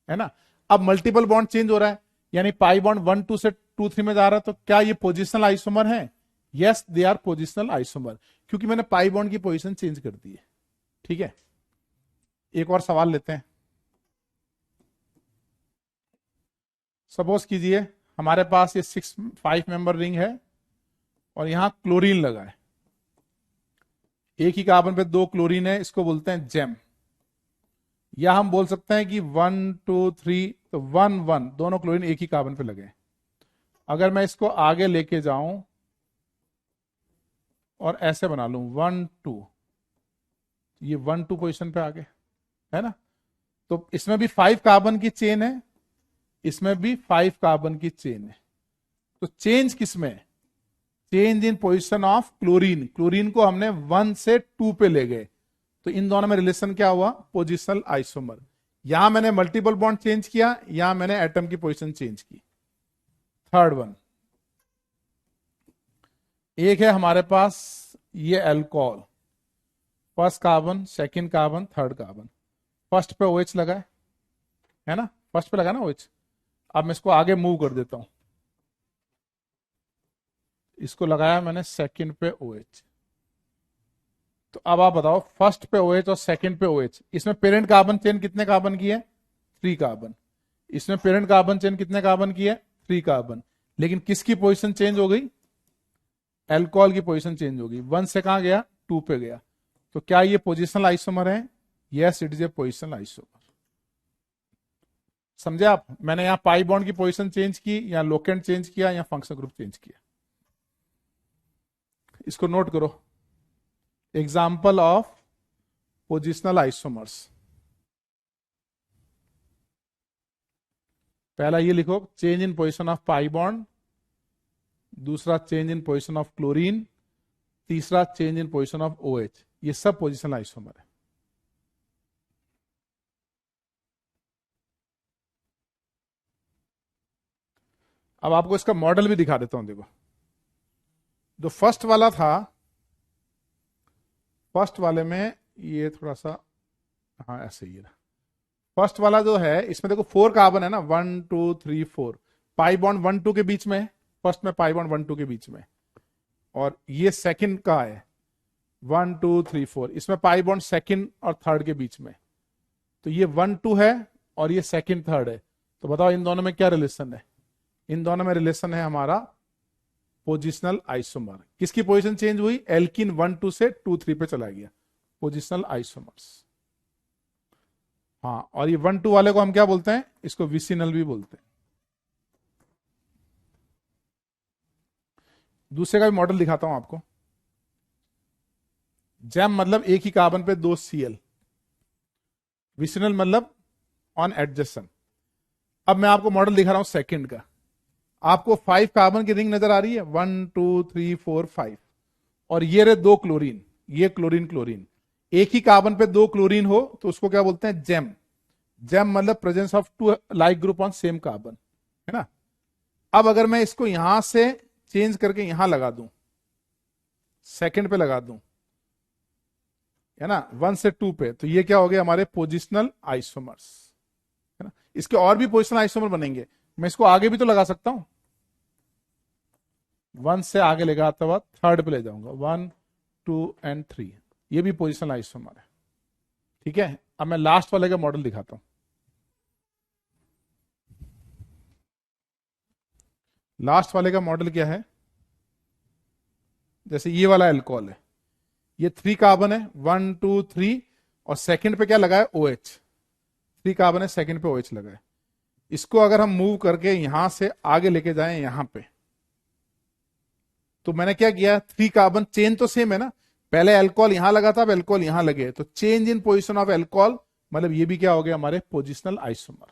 है ना। अब मल्टीपल बॉन्ड चेंज हो रहा है, यानी पाई बॉन्ड 1 2 से 2 3 में जा रहा है। तो क्या ये पोजिशनल आइसोमर है, yes they are positional isomer, क्योंकि मैंने पाई बॉन्ड की पोजिशन चेंज कर दी है। ठीक है, एक और सवाल लेते हैं। सपोज कीजिए हमारे पास ये 5 मेंबर रिंग है और यहां क्लोरीन लगा है। एक ही कार्बन पे 2 क्लोरीन है, इसको बोलते हैं जेम। या हम बोल सकते हैं कि 1 2 3, तो 1 1 दोनों क्लोरीन एक ही कार्बन पे लगे। अगर मैं इसको आगे लेके जाऊं और ऐसे बना लूं 1 2, ये 1-2 पोजीशन पे आ गए, है ना। तो इसमें भी 5 कार्बन की चेन है, इसमें भी 5 कार्बन की चेन है। तो चेंज किसमें है? Change in position of chlorine. Chlorine को हमने 1 से 2 पे ले गए, तो इन दोनों में रिलेशन क्या हुआ? Positional isomer. यहां मैंने मल्टीपल बॉन्ड चेंज किया, यहां मैंने एटम की पोजीशन चेंज की। थर्ड वन, एक है हमारे पास ये alcohol, first carbon, second carbon, third carbon, first पे OH लगा है ना, फर्स्ट पे लगा ना OH। अब मैं इसको आगे मूव कर देता हूं, इसको लगाया मैंने सेकंड पे OH। तो अब आप बताओ, फर्स्ट पे OH और सेकंड पे OH, इसमें पेरेंट कार्बन चेन कितने कार्बन की है? 3 कार्बन। इसमें पेरेंट कार्बन चेन कितने कार्बन की है? 3 कार्बन। लेकिन किसकी पोजीशन चेंज हो गई? अल्कोहल की पोजीशन चेंज हो गई। 1 से कहां गया? 2 पे गया। तो क्या ये पोजिशनल आइसोमर है? Yes, it is a positional isomer. समझे आप? मैंने यहां पाई बॉन्ड की पोजीशन चेंज की, या लोकेंट चेंज किया, या फंक्शनल ग्रुप चेंज किया। इसको नोट करो, एग्जाम्पल ऑफ पोजिशनल आइसोमर्स। पहला ये लिखो, change in position of pi bond. दूसरा, change in position of chlorine. तीसरा, change in position of OH। ये सब पोजिशनल आइसोमर है। अब आपको इसका मॉडल भी दिखा देता हूं। देखो, जो फर्स्ट वाला था, फर्स्ट वाले में ये थोड़ा सा, हाँ ऐसे ही है। फर्स्ट वाला जो है, इसमें देखो 4 कार्बन है ना, 1 2 3 4। पाई बॉन्ड 1 2 के बीच में है, फर्स्ट में पाई बॉन्ड 1 2 के बीच में। और ये सेकंड का है, 1 2 3 4, इसमें पाई बॉन्ड सेकंड और थर्ड के बीच में। तो ये 1 2 है और ये सेकंड थर्ड है। तो बताओ इन दोनों में क्या रिलेशन है? इन दोनों में रिलेशन है हमारा पोजिशनल आइसोमर। किसकी पोजीशन चेंज हुई? एल्किन 1 2 से 2 3 पे चला गया, पोजिशनल आइसोमर्स। हाँ, और ये 1 2 वाले को हम क्या बोलते हैं? इसको विसिनल भी बोलते हैं। दूसरे का भी मॉडल दिखाता हूं आपको। जैम मतलब एक ही कार्बन पे 2 Cl, विसिनल मतलब ऑन एडजस्टन। अब मैं आपको मॉडल दिखा रहा हूं सेकंड का। आपको 5 कार्बन की रिंग नजर आ रही है, 1 2 3 4 5। और ये रहे 2 क्लोरीन, ये क्लोरीन क्लोरीन। एक ही कार्बन पे 2 क्लोरीन हो तो उसको क्या बोलते हैं? जेम। जेम मतलब presence of 2 like group on same carbon, है ना। अब अगर मैं इसको यहां से चेंज करके यहां लगा दूं, सेकंड पे लगा दूं, है ना, 1 से 2 पे, तो ये क्या हो गया? हमारे पोजिशनल आइसोमर्स, है ना। इसके और भी पोजिशनल आइसोमर बनेंगे। मैं इसको आगे भी तो लगा सकता हूं, 1 से आगे लगाता हुआ थर्ड पे ले जाऊंगा, 1 2 एंड 3। ये भी पोजिशनल आइसोमर है, ठीक है। अब मैं लास्ट वाले का मॉडल दिखाता हूं। लास्ट वाले का मॉडल क्या है? जैसे ये वाला अल्कोहल है, ये 3 कार्बन है, 1 2 3, और सेकंड पे क्या लगा है? OH। 3 कार्बन है, सेकंड पे OH लगा है। इसको अगर हम मूव करके यहां से आगे लेके जाएं यहां पे, तो मैंने क्या किया? 3 कार्बन, चेन तो सेम है ना, पहले अल्कोहल यहां लगा था, अब अल्कोहल यहां लगे, तो change in position of alcohol, मतलब ये भी क्या हो गया? हमारे पोजिशनल आइसोमर।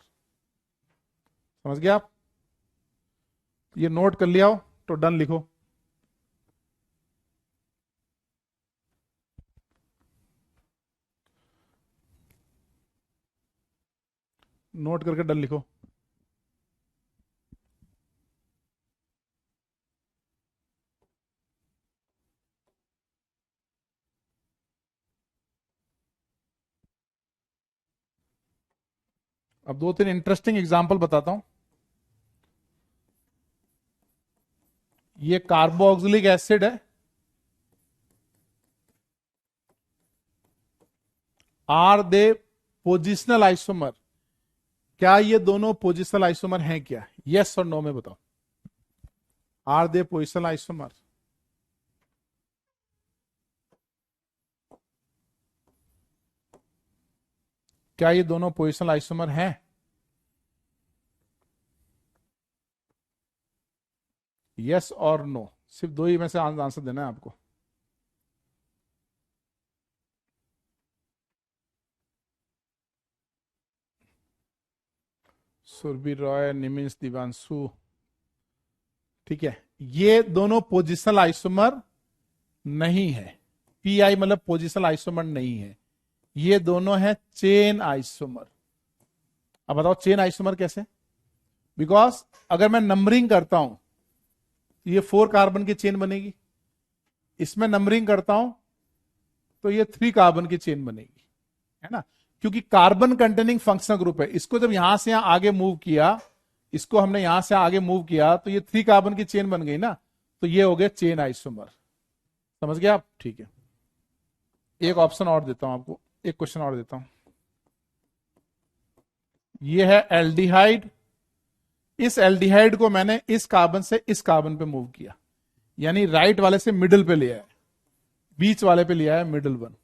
समझ गया आप? ये नोट कर लिया हो तो डन लिखो। नोट करके डन लिखो। अब 2-3 इंटरेस्टिंग एग्जांपल बताता हूं। ये कार्बोक्सिलिक एसिड है, आर दे पोजिशनल आइसोमर? क्या ये दोनों पोजिशनल आइसोमर हैं क्या? यस और नो में बताओ। Are they positional isomer? क्या ये दोनों पोजिशनल आइसोमर हैं? यस और नो, सिर्फ 2 ही में से आंसर देना है आपको। सुरभि रॉय, निमिष, दिवांशु, ठीक है। ये दोनों पोजिशनल आइसोमर नहीं है। पीआई मतलब पोजिशनल आइसोमर नहीं है, ये दोनों है चेन आइसोमर। अब बताओ चेन आइसोमर कैसे? बिकॉज अगर मैं नंबरिंग करता हूं तो ये 4 कार्बन की चेन बनेगी, इसमें नंबरिंग करता हूं तो ये 3 कार्बन की चेन बनेगी, है ना। क्योंकि कार्बन कंटेनिंग फंक्शनल ग्रुप है, इसको जब यहां से यहां आगे मूव किया, इसको हमने यहां से आगे मूव किया तो ये 3 कार्बन की चेन बन गई ना, तो ये हो गया चेन आइसोमर। समझ गया आप? ठीक है। एक ऑप्शन और देता हूं आपको, एक क्वेश्चन और देता हूं। ये है एल्डिहाइड, इस एल्डिहाइड को मैंने इस कार्बन से इस कार्बन पे मूव किया, यानी राइट वाले से मिडिल पे लिया है, बीच वाले पे लिया है मिडिल वन।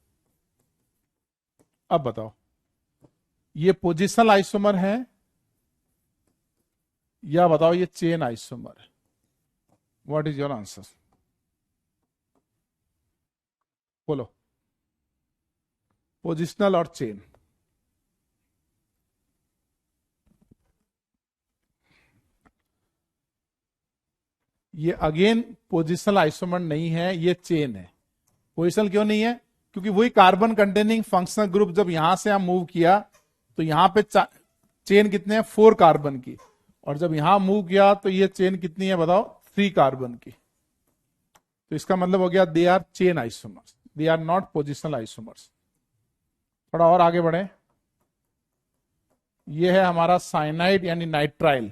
अब बताओ ये पोजिशनल आइसोमर है या बताओ ये चेन आइसोमर है? What is your answer? बोलो। पोजिशनल और चेन। ये अगेन पोजिशनल आइसोमर नहीं है, ये चेन है। पोजिशनल क्यों नहीं है? क्योंकि वही कार्बन कंटेनिंग फंक्शनल ग्रुप जब यहां से यहां मूव किया तो यहां पे चेन कितने हैं? 4 कार्बन की, और जब यहां मूव किया तो ये चेन कितनी है बताओ? 3 कार्बन की। तो इसका मतलब हो गया they are chain isomers, they are not positional isomers. थोड़ा और आगे बढ़े। ये है हमारा साइनाइड यानी नाइट्राइल।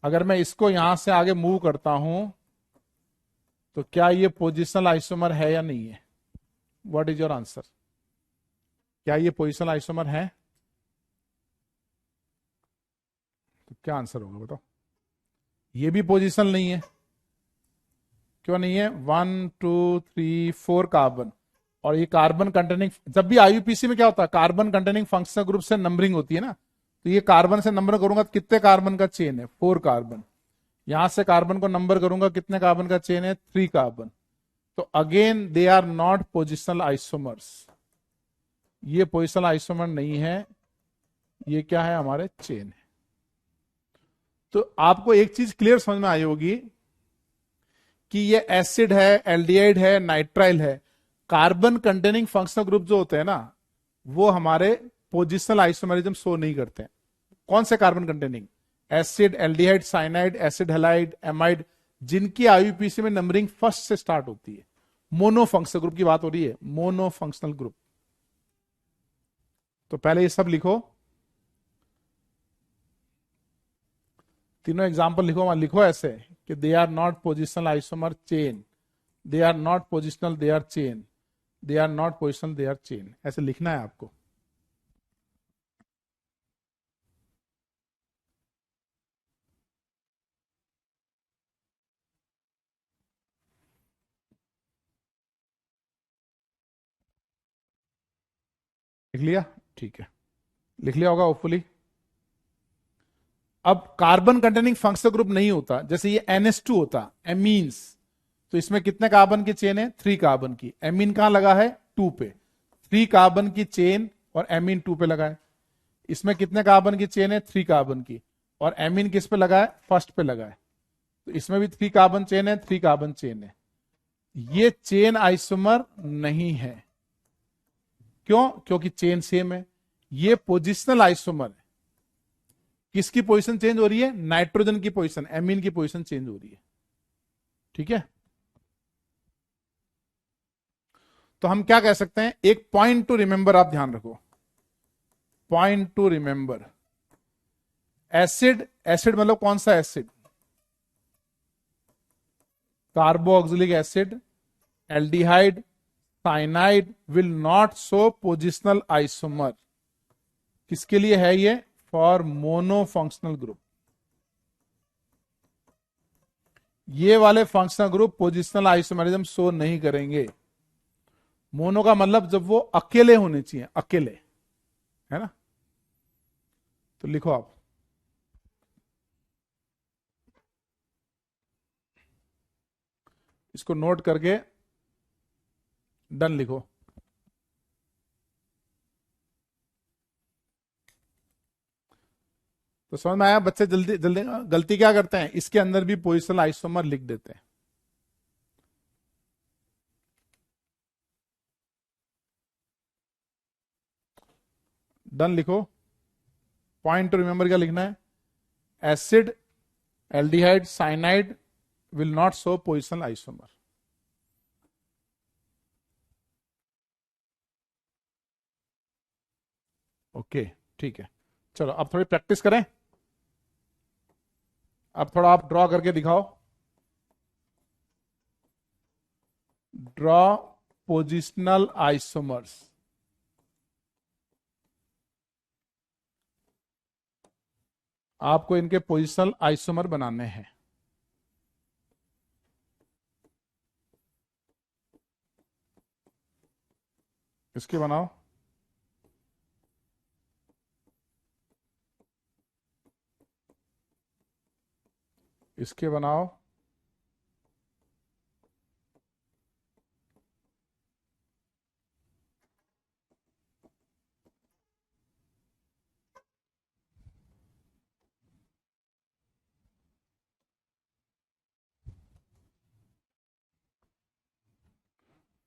अगर मैं इसको यहां से आगे मूव करता हूं तो क्या ये पोजिशनल आइसोमर है या नहीं है? What is your answer? क्या ये पोजिशनल आइसोमर है? तो क्या आंसर होगा बताओ? ये भी पोजिशनल नहीं है। क्यों नहीं है? 1 2 3 4 कार्बन, और ये कार्बन कंटेनिंग, जब भी आईयूपीसी में क्या होता है, कार्बन कंटेनिंग फंक्शनल ग्रुप से नंबरिंग होती है ना, तो ये कार्बन से नंबर करूंगा तो कितने कार्बन का चेन है? 4 कार्बन। यहां से कार्बन को नंबर करूंगा, कितने कार्बन का चेन है? 3 कार्बन। तो again they are not positional isomers, ये पोजिशनल आइसोमर नहीं है, ये क्या है? हमारे चेन है। तो आपको एक चीज क्लियर समझ में आई होगी कि ये एसिड है, एल्डिहाइड है, नाइट्राइल है, कार्बन कंटेनिंग फंक्शनल ग्रुप जो होते हैं ना, वो हमारे पोजिशनल आइसोमरिज्म शो नहीं करते हैं। कौन से carbon containing? Acid, aldehyde, cyanide, acid halide, amide, जिनकी आईयूपीसी में नंबरिंग फर्स्ट से स्टार्ट होती है। मोनो फंक्शनल ग्रुप की बात हो रही है, मोनो फंक्शनल ग्रुप। तो पहले ये सब लिखो, तीनों एग्जांपल लिखो, वहां लिखो ऐसे कि they are not positional isomer chain, they are not positional, they are chain, they are not positional, they are chain, ऐसे लिखना है आपको। लिख लिया? ठीक है, लिख लिया होगा होपफुली। अब कार्बन कंटेनिंग फंक्शनल ग्रुप नहीं होता, जैसे ये NH2 होता, एमीन्स, तो इसमें कितने कार्बन की चेन है? 3 कार्बन की। एमीन कहां लगा है? 2 पे। 3 कार्बन की चेन और एमीन 2 पे लगा है। इसमें कितने कार्बन की चेन है? 3 कार्बन की, और एमीन किस पे लगा है? फर्स्ट पे लगा है। तो इसमें भी 3 कार्बन चेन है, 3 कार्बन चेन है। ये चेन आइसोमर नहीं है। क्यों? क्योंकि चेन सेम है। ये पोजिशनल आइसोमर है। किसकी पोजीशन चेंज हो रही है? नाइट्रोजन की पोजीशन, एमीन की पोजीशन चेंज हो रही है। ठीक है, तो हम क्या कह सकते हैं? एक पॉइंट टू रिमेंबर, आप ध्यान रखो, point two remember. Acid, acid मतलब कौन सा acid? Carboxylic acid, aldehyde, cyanide will not show positional isomer. किसके लिए है ये? For mono functional group. ये वाले functional group positional isomerism show नहीं करेंगे। मोनो का मतलब जब वो अकेले होने चाहिए, अकेले, है ना। तो लिखो आप, इसको नोट करके डन लिखो। . तो समझ में आया बच्चे? जल्दी जल्दी गलती क्या करते हैं, इसके अंदर भी पोजिशनल आइसोमर लिख देते हैं। डन लिखो। पॉइंट टू रिमेंबर क्या लिखना है? Acid, aldehyde, cyanide will not show positional isomer. Okay ठीक है, चलो अब थोड़ी प्रैक्टिस करें। अब थोड़ा आप ड्रॉ करके दिखाओ। Draw positional isomers. आपको इनके पोजिशनल आइसोमर बनाने हैं। इसके बनाओ। इसके बनाओ।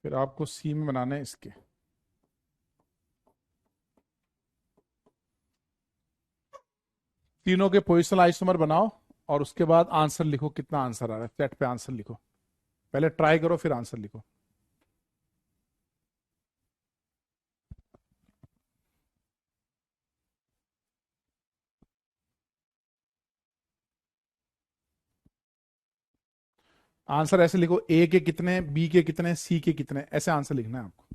फिर आपको सी में बनाने हैं इसके। तीनों के पोजिशनल आइसोमर बनाओ और उसके बाद आंसर लिखो, कितना आंसर आ रहा है चैट पे आंसर लिखो। पहले ट्राई करो फिर आंसर लिखो। आंसर ऐसे लिखो, ए के कितने, बी के कितने, सी के कितने, ऐसे आंसर लिखना है आपको।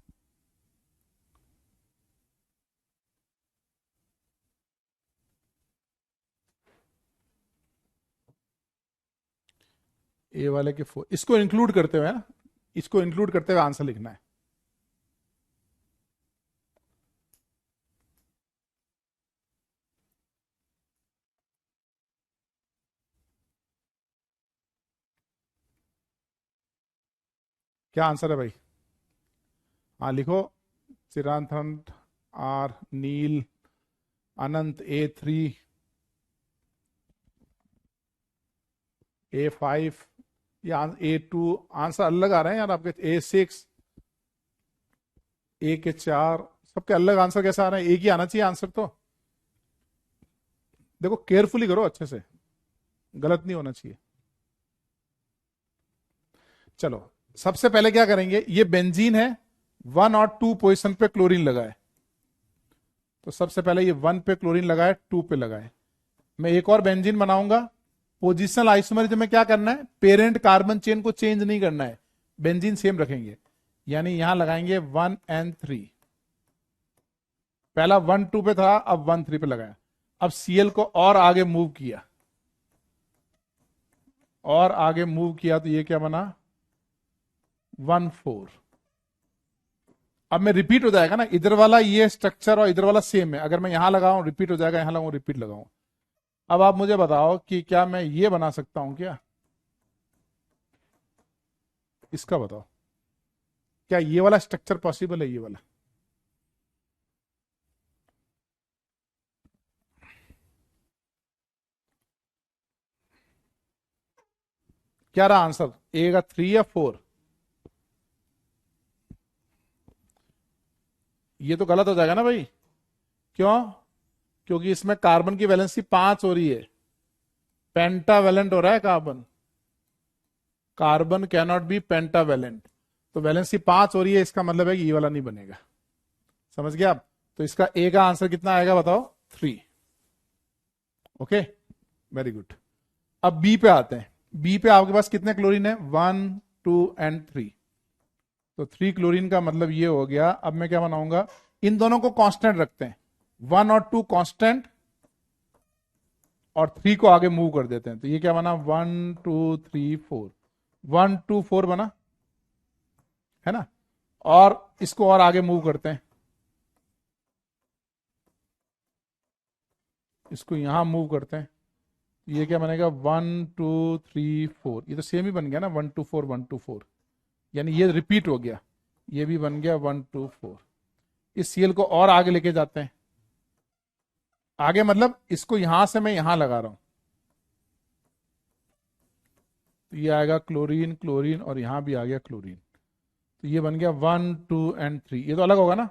ए वाले के 4, इसको इंक्लूड करते हुए ना, इसको इंक्लूड करते हुए आंसर लिखना है। क्या आंसर है भाई? हाँ लिखो। चिरांथन are, nil, Anant A3, A5, या A2। आंसर अलग आ रहे हैं यार आपके। A6, ए के 4, सबके अलग आंसर कैसे आ रहे हैं? एक ही आना चाहिए आंसर तो। देखो केयरफुली करो अच्छे से, गलत नहीं होना चाहिए। चलो सबसे पहले क्या करेंगे, ये बेंजीन है, 1 और 2 पोजीशन पे क्लोरीन लगाए। तो सबसे पहले ये 1 पे क्लोरीन लगाए, 2 पे लगाए। मैं एक और बेंजीन बनाऊंगा। पोजिशनल आइसोमरिज्म में क्या करना है, पेरेंट कार्बन चेन को चेंज नहीं करना है, बेंजीन सेम रखेंगे। यानी यहां लगाएंगे 1 and 3। पहला 1 2 पे था, अब 1 3 पे लगाया। अब Cl को और आगे मूव किया, और आगे मूव किया तो ये क्या बना, 1 4। अब मैं रिपीट हो जाएगा ना, इधर वाला ये स्ट्रक्चर और इधर वाला सेम है। अगर मैं यहां लगाऊं रिपीट हो जाएगा, यहां लगाऊं रिपीट लगाऊं। अब आप मुझे बताओ कि क्या मैं ये बना सकता हूं क्या? इसका बताओ, क्या ये वाला स्ट्रक्चर पॉसिबल है? ये वाला क्या रहा आंसर, ए का 3 या 4? ये तो गलत हो जाएगा ना भाई। क्यों? क्योंकि इसमें कार्बन की वैलेंसी 5 हो रही है, पेंटावेलेंट हो रहा है carbon. Carbon cannot be pentavalent. तो वैलेंसी 5 हो रही है, इसका मतलब है कि ये वाला नहीं बनेगा। समझ गया आप? तो इसका ए का आंसर कितना आएगा बताओ, 3। Okay very good. अब बी पे आते हैं। बी पे आपके पास कितने क्लोरीन है, 1 2 and 3। तो 3 क्लोरीन का मतलब ये हो गया। अब मैं क्या बनाऊंगा, इन दोनों को कांस्टेंट रखते हैं, 1 और 2 कांस्टेंट, और 3 को आगे मूव कर देते हैं। तो ये क्या बना, 1 2 3 4, 1 2 4 बना है ना। और इसको और आगे मूव करते हैं, इसको यहां मूव करते हैं। ये क्या बनेगा, 1 2 3 4। ये तो सेम ही बन गया ना, 1 2 4 1 2 4। यानी ये रिपीट हो गया, ये भी बन गया 1 2 4। इस सीएल को और आगे लेके जाते हैं, आगे मतलब इसको यहां से मैं यहां लगा रहा हूं, तो ये आएगा क्लोरीन क्लोरीन और यहां भी आ गया क्लोरीन, तो ये बन गया 1 2 एंड 3, ये तो अलग होगा ना,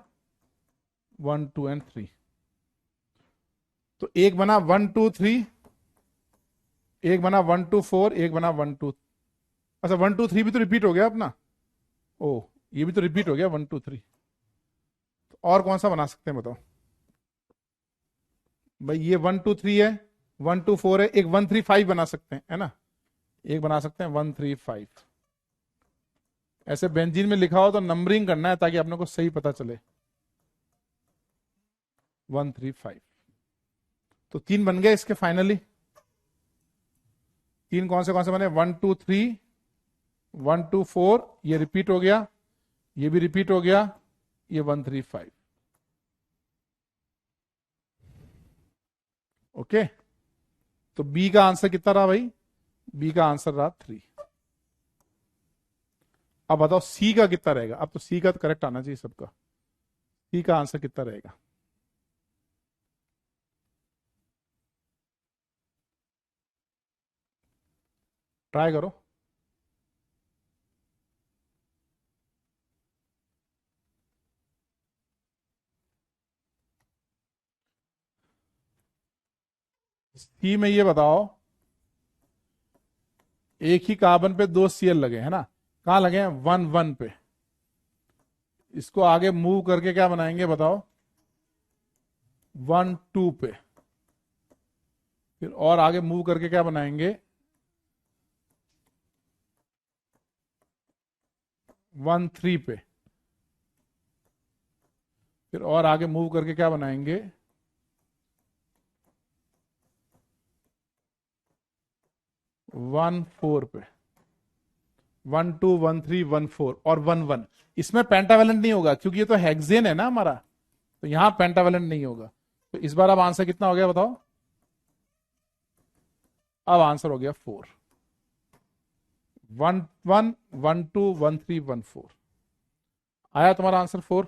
1 2 एंड 3। तो एक बना 1 2 3, एक बना 1 2 4, एक बना 1 2, अच्छा 1 2 3 भी तो रिपीट हो गया अपना, ओ ये भी तो रिपीट हो गया 1 2 3। तो और कौन सा बना सकते हैं बताओ भाई, ये 1 2 3 है, 1 2 4 है, एक 1 3 5 बना सकते हैं, है ना, एक बना सकते हैं 1 3 5। ऐसे बेंजीन में लिखा हो तो नंबरिंग करना है ताकि अपने को सही पता चले, 1 3 5। तो 3 बन गए इसके फाइनली, 3 कौन से बने, 1 2 3, 1 2 4, ये रिपीट हो गया, ये भी रिपीट हो गया, ये 1 3 5। ओके, तो बी का आंसर कितना रहा भाई, बी का आंसर रहा 3। अब बताओ सी का कितना रहेगा, अब तो सी का तो करेक्ट आना चाहिए सबका, सी का आंसर कितना रहेगा, ट्राई करो। सी में ये बताओ, एक ही कार्बन पे 2 Cl लगे है ना, कहां लगे हैं, 1 1 पे, इसको आगे मूव करके क्या बनाएंगे बताओ, 1 2 पे, फिर और आगे मूव करके क्या बनाएंगे, 1 3 पे, फिर और आगे मूव करके क्या बनाएंगे, 1 4 पे, 1 2 1 3 1 4 और 1 1। इसमें पेंटावेलेंट नहीं होगा क्योंकि ये तो हेक्सेन है ना हमारा, तो यहां पेंटावेलेंट नहीं होगा। तो इस बार अब आंसर कितना हो गया बताओ, अब आंसर हो गया 4, 1 1 1 2 1 3 1 4। आया तुम्हारा आंसर 4।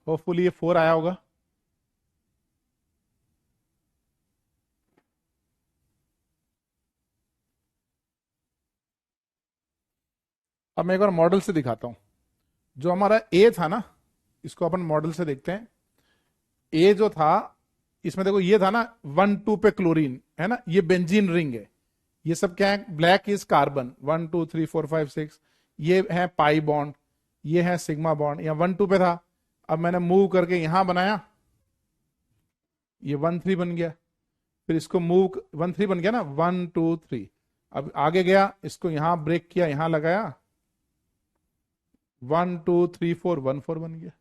होपफुली ये 4 आया होगा। अब मैं एक बार मॉडल से दिखाता हूं, जो हमारा ए था ना, इसको अपन मॉडल से देखते हैं। ए जो था, इसमें देखो ये था ना 1 2 पे क्लोरीन है ना, ये बेंजीन रिंग है, ये सब क्या है, ब्लैक इज कार्बन, 1 2 3 4 5 6, ये है पाई बॉन्ड, ये है सिग्मा बॉन्ड, यहाँ 1 2 पे था, अब मैंने मूव करके यहां बनाया, ये 1 3 बन गया, फिर इसको मूव, 1 3 बन गया ना, 1 2 3, अब आगे गया, इसको यहां ब्रेक किया, यहां लगाया, 1 2 3 4 1 4 बन गया,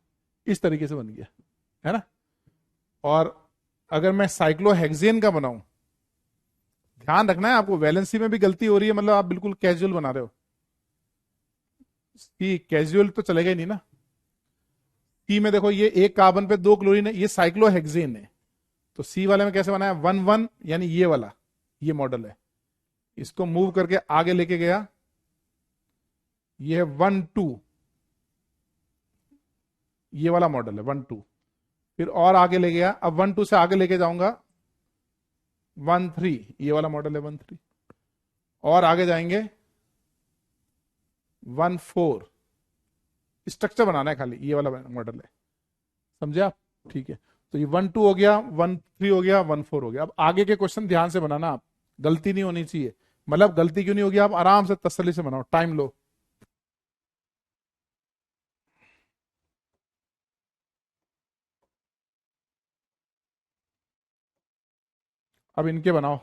इस तरीके से बन गया, है ना। और अगर मैं साइक्लोहेक्सेन का बनाऊं, ध्यान रखना है आपको, वैलेंसी में भी गलती हो रही है, मतलब आप बिल्कुल कैजुअल बना रहे हो, कि कैजुअल तो चलेगा ही नहीं ना। सी में देखो, ये एक कार्बन पे 2 क्लोरीन है, ये साइक्लोहेक्सेन है, तो सी वाले में कैसे बनाया, 1 1, यानी ये वाला, ये मॉडल है, इसको मूव करके आगे लेके गया, ये है 1 2, ये वाला मॉडल है 1 2, फिर और आगे ले गया, अब 1 2 से आगे लेके जाऊंगा, 1 3, ये वाला मॉडल है 1 3, और आगे जाएंगे 1 4, स्ट्रक्चर बनाना है खाली, ये वाला मॉडल है, समझे आप, ठीक है। तो ये 1 2 हो गया, 1 3 हो गया, 1 4 हो गया। अब आगे के क्वेश्चन ध्यान से बनाना आप, गलती नहीं होनी चाहिए, मतलब गलती क्यों नहीं होगी, आप आराम से तसल्ली से बनाओ, टाइम लो। अब इनके बनाओ।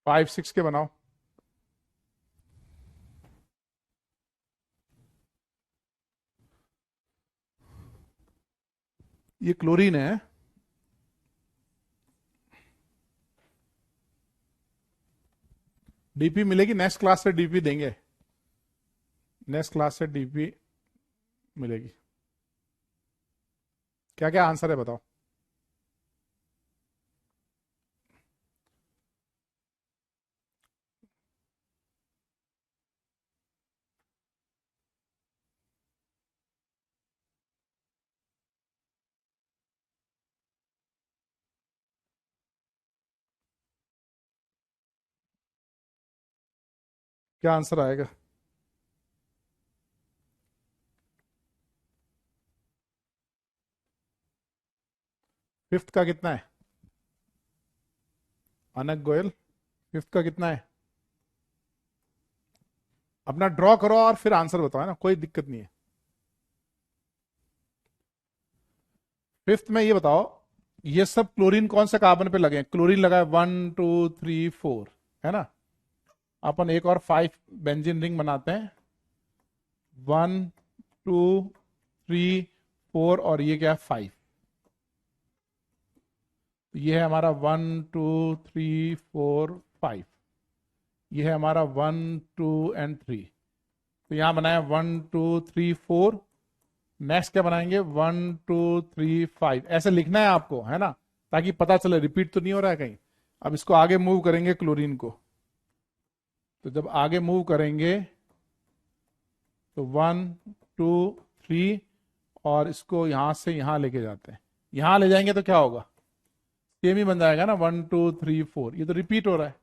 फाइव सिक्स के बनाओ। ये क्लोरीन है, डीपी मिलेगी, नेक्स्ट क्लास से डीपी देंगे, नेक्स्ट क्लास से डीपी मिलेगी। क्या क्या आंसर है बताओ। क्या आंसर आएगा? फिफ्थ का कितना है? अनक गोयल, फिफ्थ का कितना है? अपना ड्रॉ करो और फिर आंसर बताओ, है ना, कोई दिक्कत नहीं है। फिफ्थ में ये बताओ, ये सब क्लोरीन कौन से कार्बन पे लगे हैं? क्लोरीन लगा है 1 2 3 4, है ना। अपन एक और 5 बेंजीन रिंग बनाते हैं, 1 2 3 4, और ये क्या है? 5। ये है हमारा 1 2 3 4 5। ये है हमारा 1 2 एंड 3। तो यहां बनाया 1 2 3 4। नेक्स्ट क्या बनाएंगे? 1 2 3 5। ऐसे लिखना है आपको, है ना, ताकि पता चले रिपीट तो नहीं हो रहा है कहीं। अब इसको आगे मूव करेंगे क्लोरीन को, तो जब आगे मूव करेंगे तो 1 2 3, और इसको यहां से यहां लेके जाते हैं। यहां ले जाएंगे तो क्या होगा? सेम ही बन जाएगा ना, 1 2 3 4। ये तो रिपीट हो रहा है,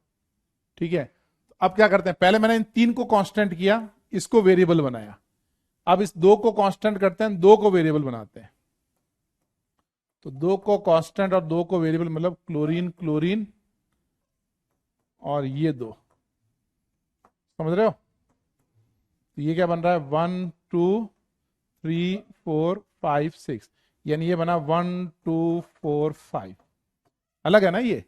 ठीक है। तो अब क्या करते हैं, पहले मैंने इन 3 को कांस्टेंट किया, इसको वेरिएबल बनाया। अब इस 2 को कांस्टेंट करते हैं, 2 को वेरिएबल बनाते हैं। तो 2 को कांस्टेंट और 2 को वेरिएबल, मतलब क्लोरीन क्लोरीन, और ये 2, समझ रहे हो? तो ये क्या बन रहा है? 1 2 3 4 5 6, यानी ये बना 1 2 4 5। अलग है ना ये,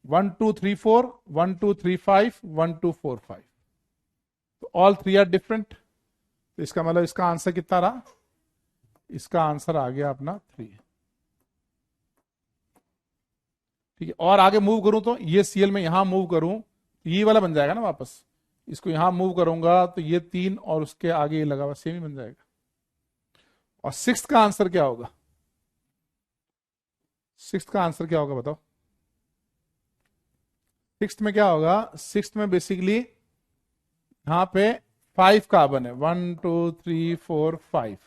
1 2 3 4, 1 2 3 5, 1 2 4 5। तो ऑल थ्री आर डिफरेंट। तो इसका मतलब इसका आंसर कितना रहा? इसका आंसर आ गया अपना 3। ठीक है, और आगे मूव करूं तो ये सीएल में यहां मूव करूं, ये वाला बन जाएगा ना वापस। इसको यहां मूव करूंगा तो ये 3 और उसके आगे ये लगा हुआ सेम ही बन जाएगा। और सिक्स्थ का आंसर क्या होगा? सिक्स्थ का आंसर क्या होगा बताओ। सिक्स्थ में क्या होगा? सिक्स्थ में बेसिकली यहां पे 5 कार्बन है, 1 2 3 4 5।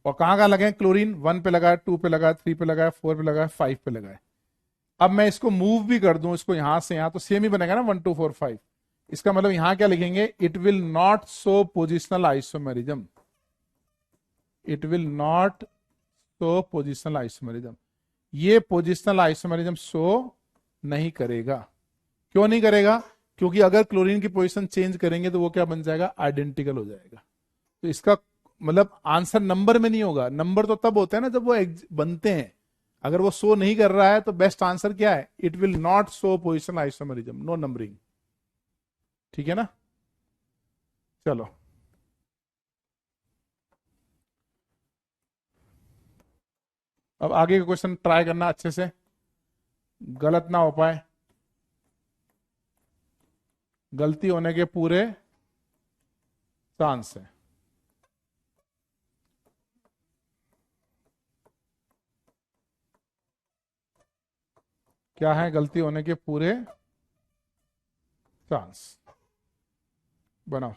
और कहां कहां लगे हैं? क्लोरीन 1 पे लगा है, 2 पे लगा है, 3 पे लगा है, 4 पे लगा है, 5 पे लगा है। अब मैं इसको मूव भी कर दूं, इसको यहां से यहां, तो सेम ही बनेगा ना, 1 2 4 5। इसका मतलब यहां क्या लिखेंगे? It will not show positional isomerism. It will not show positional isomerism. ये पोजिशनल आइसोमेरिज्म शो नहीं करेगा। क्यों नहीं करेगा? क्योंकि अगर क्लोरीन की पोजीशन चेंज करेंगे तो वो क्या बन जाएगा? आइडेंटिकल हो जाएगा। तो इसका मतलब आंसर नंबर में नहीं होगा। नंबर तो तब होता है ना जब वो बनते हैं। अगर वो शो नहीं कर रहा है तो बेस्ट आंसर क्या है? It will not show position isomerism, no numbering. ठीक है ना। चलो, अब आगे का क्वेश्चन ट्राई करना अच्छे से, गलत ना हो पाए। गलती होने के पूरे चांस है। क्या है? गलती होने के पूरे चांस। बनाओ।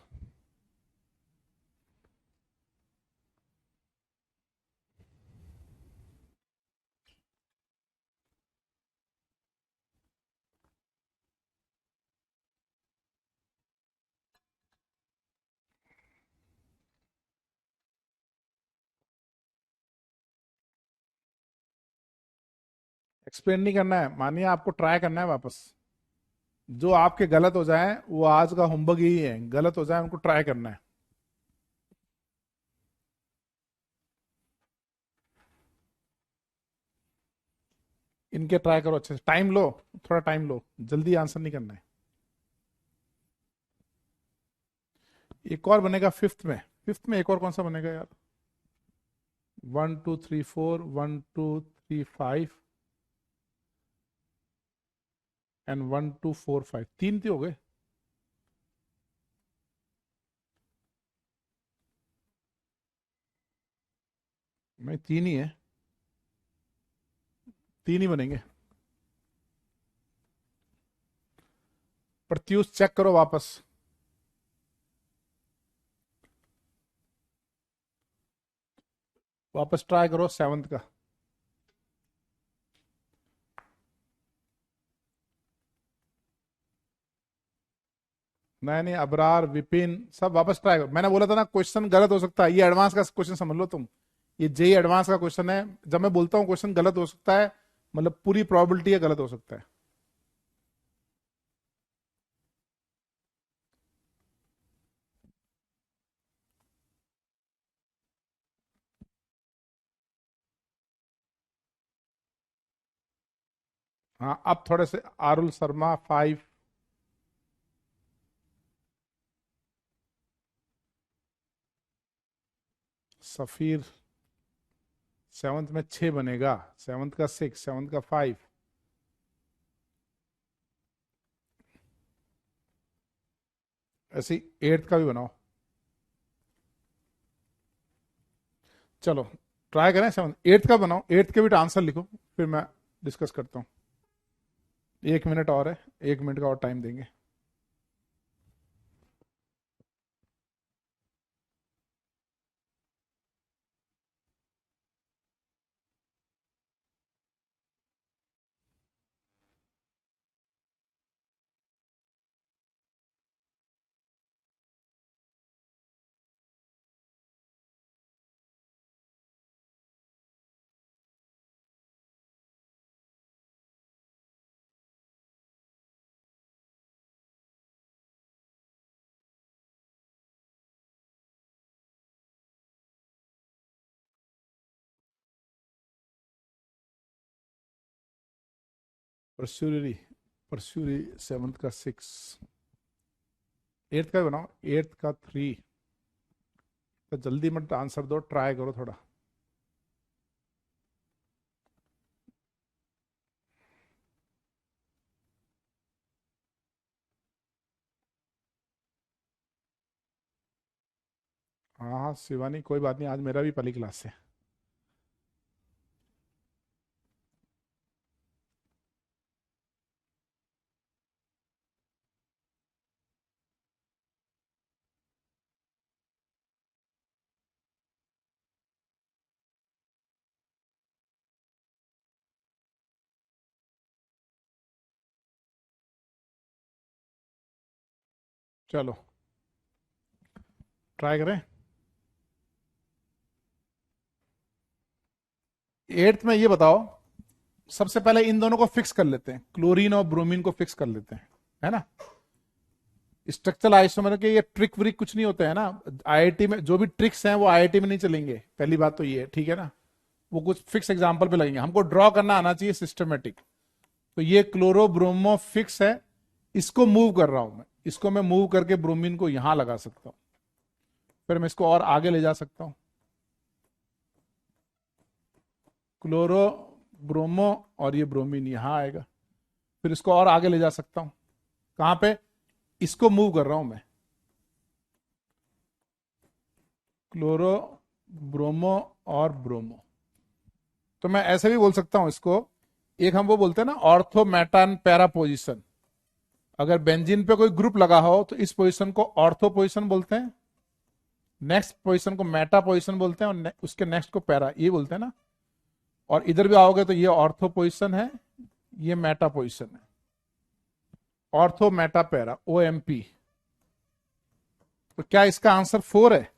एक्सप्लेन नहीं करना है, मानिए आपको ट्राई करना है वापस। जो आपके गलत हो जाए, वो आज का होमवर्क यही है, गलत हो जाए उनको ट्राई करना है। इनके ट्राई करो अच्छे से, टाइम लो, थोड़ा टाइम लो, जल्दी आंसर नहीं करना है। एक और बनेगा फिफ्थ में। फिफ्थ में एक और कौन सा बनेगा यार? 1 2 3 4, 1 2 3 5 एंड 1 2 4 5, तीन तो हो गए। नहीं, 3 ही है, 3 ही बनेंगे। प्रत्युष चेक करो वापस। वापस ट्राई करो 7th का। नहीं नहीं, अबरार विपिन सब वापस ट्राई करो। मैंने बोला था ना क्वेश्चन गलत हो सकता है, ये एडवांस का क्वेश्चन समझ लो तुम। ये जेई एडवांस का क्वेश्चन है। जब मैं बोलता हूँ क्वेश्चन गलत हो सकता है, मतलब पूरी प्रोबेबिलिटी है गलत हो सकता है। हाँ, अब थोड़े से आरुल शर्मा 5। सफीर 7th में 6 बनेगा, 7th का 6, 7th का 5। ऐसे ही 8th का भी बनाओ। चलो ट्राई करें 7th 8th का बनाओ, 8th के भी आंसर लिखो, फिर मैं डिस्कस करता हूँ। 1 मिनट और है, 1 मिनट का और टाइम देंगे। परस्यूरी, परस्यूरी 7th का 6। 8th का भी बनाओ, 8th का 3। तो जल्दी मत आंसर दो, ट्राई करो थोड़ा। हाँ हाँ शिवानी, कोई बात नहीं, आज मेरा भी पहली क्लास है। चलो ट्राई करें। 8th में ये बताओ, सबसे पहले इन दोनों को फिक्स कर लेते हैं, क्लोरीन और ब्रोमीन को फिक्स कर लेते हैं, है ना। स्ट्रक्चरल आइसोमर के ये ट्रिक व्रिक कुछ नहीं होते हैं ना, आईआईटी में जो भी ट्रिक्स हैं वो आईआईटी में नहीं चलेंगे, पहली बात तो ये है, ठीक है ना। वो कुछ फिक्स एग्जांपल पे लगेंगे, हमको ड्रॉ करना आना चाहिए सिस्टमेटिक। तो ये क्लोरो ब्रोमो फिक्स है, इसको मूव कर रहा हूं मैं, इसको मैं मूव करके ब्रोमीन को यहां लगा सकता हूं, फिर मैं इसको और आगे ले जा सकता हूं, क्लोरो ब्रोमो, और ये ब्रोमीन यहां आएगा, फिर इसको और आगे ले जा सकता हूं। कहां पे? इसको मूव कर रहा हूं मैं, क्लोरो ब्रोमो और ब्रोमो। तो मैं ऐसे भी बोल सकता हूं इसको, एक हम वो बोलते हैं ना ऑर्थो मेटान पैरा पोजिशन। अगर बेंजीन पे कोई ग्रुप लगा हो तो इस पोजीशन को ऑर्थो पोजीशन बोलते हैं, नेक्स्ट पोजीशन को मेटा पोजीशन बोलते हैं, और उसके नेक्स्ट को पैरा, ये बोलते हैं ना। और इधर भी आओगे तो ये ऑर्थो पोजीशन है, ये मेटा पोजीशन है, ऑर्थो मेटा पैरा, OMP। तो क्या इसका आंसर 4 है?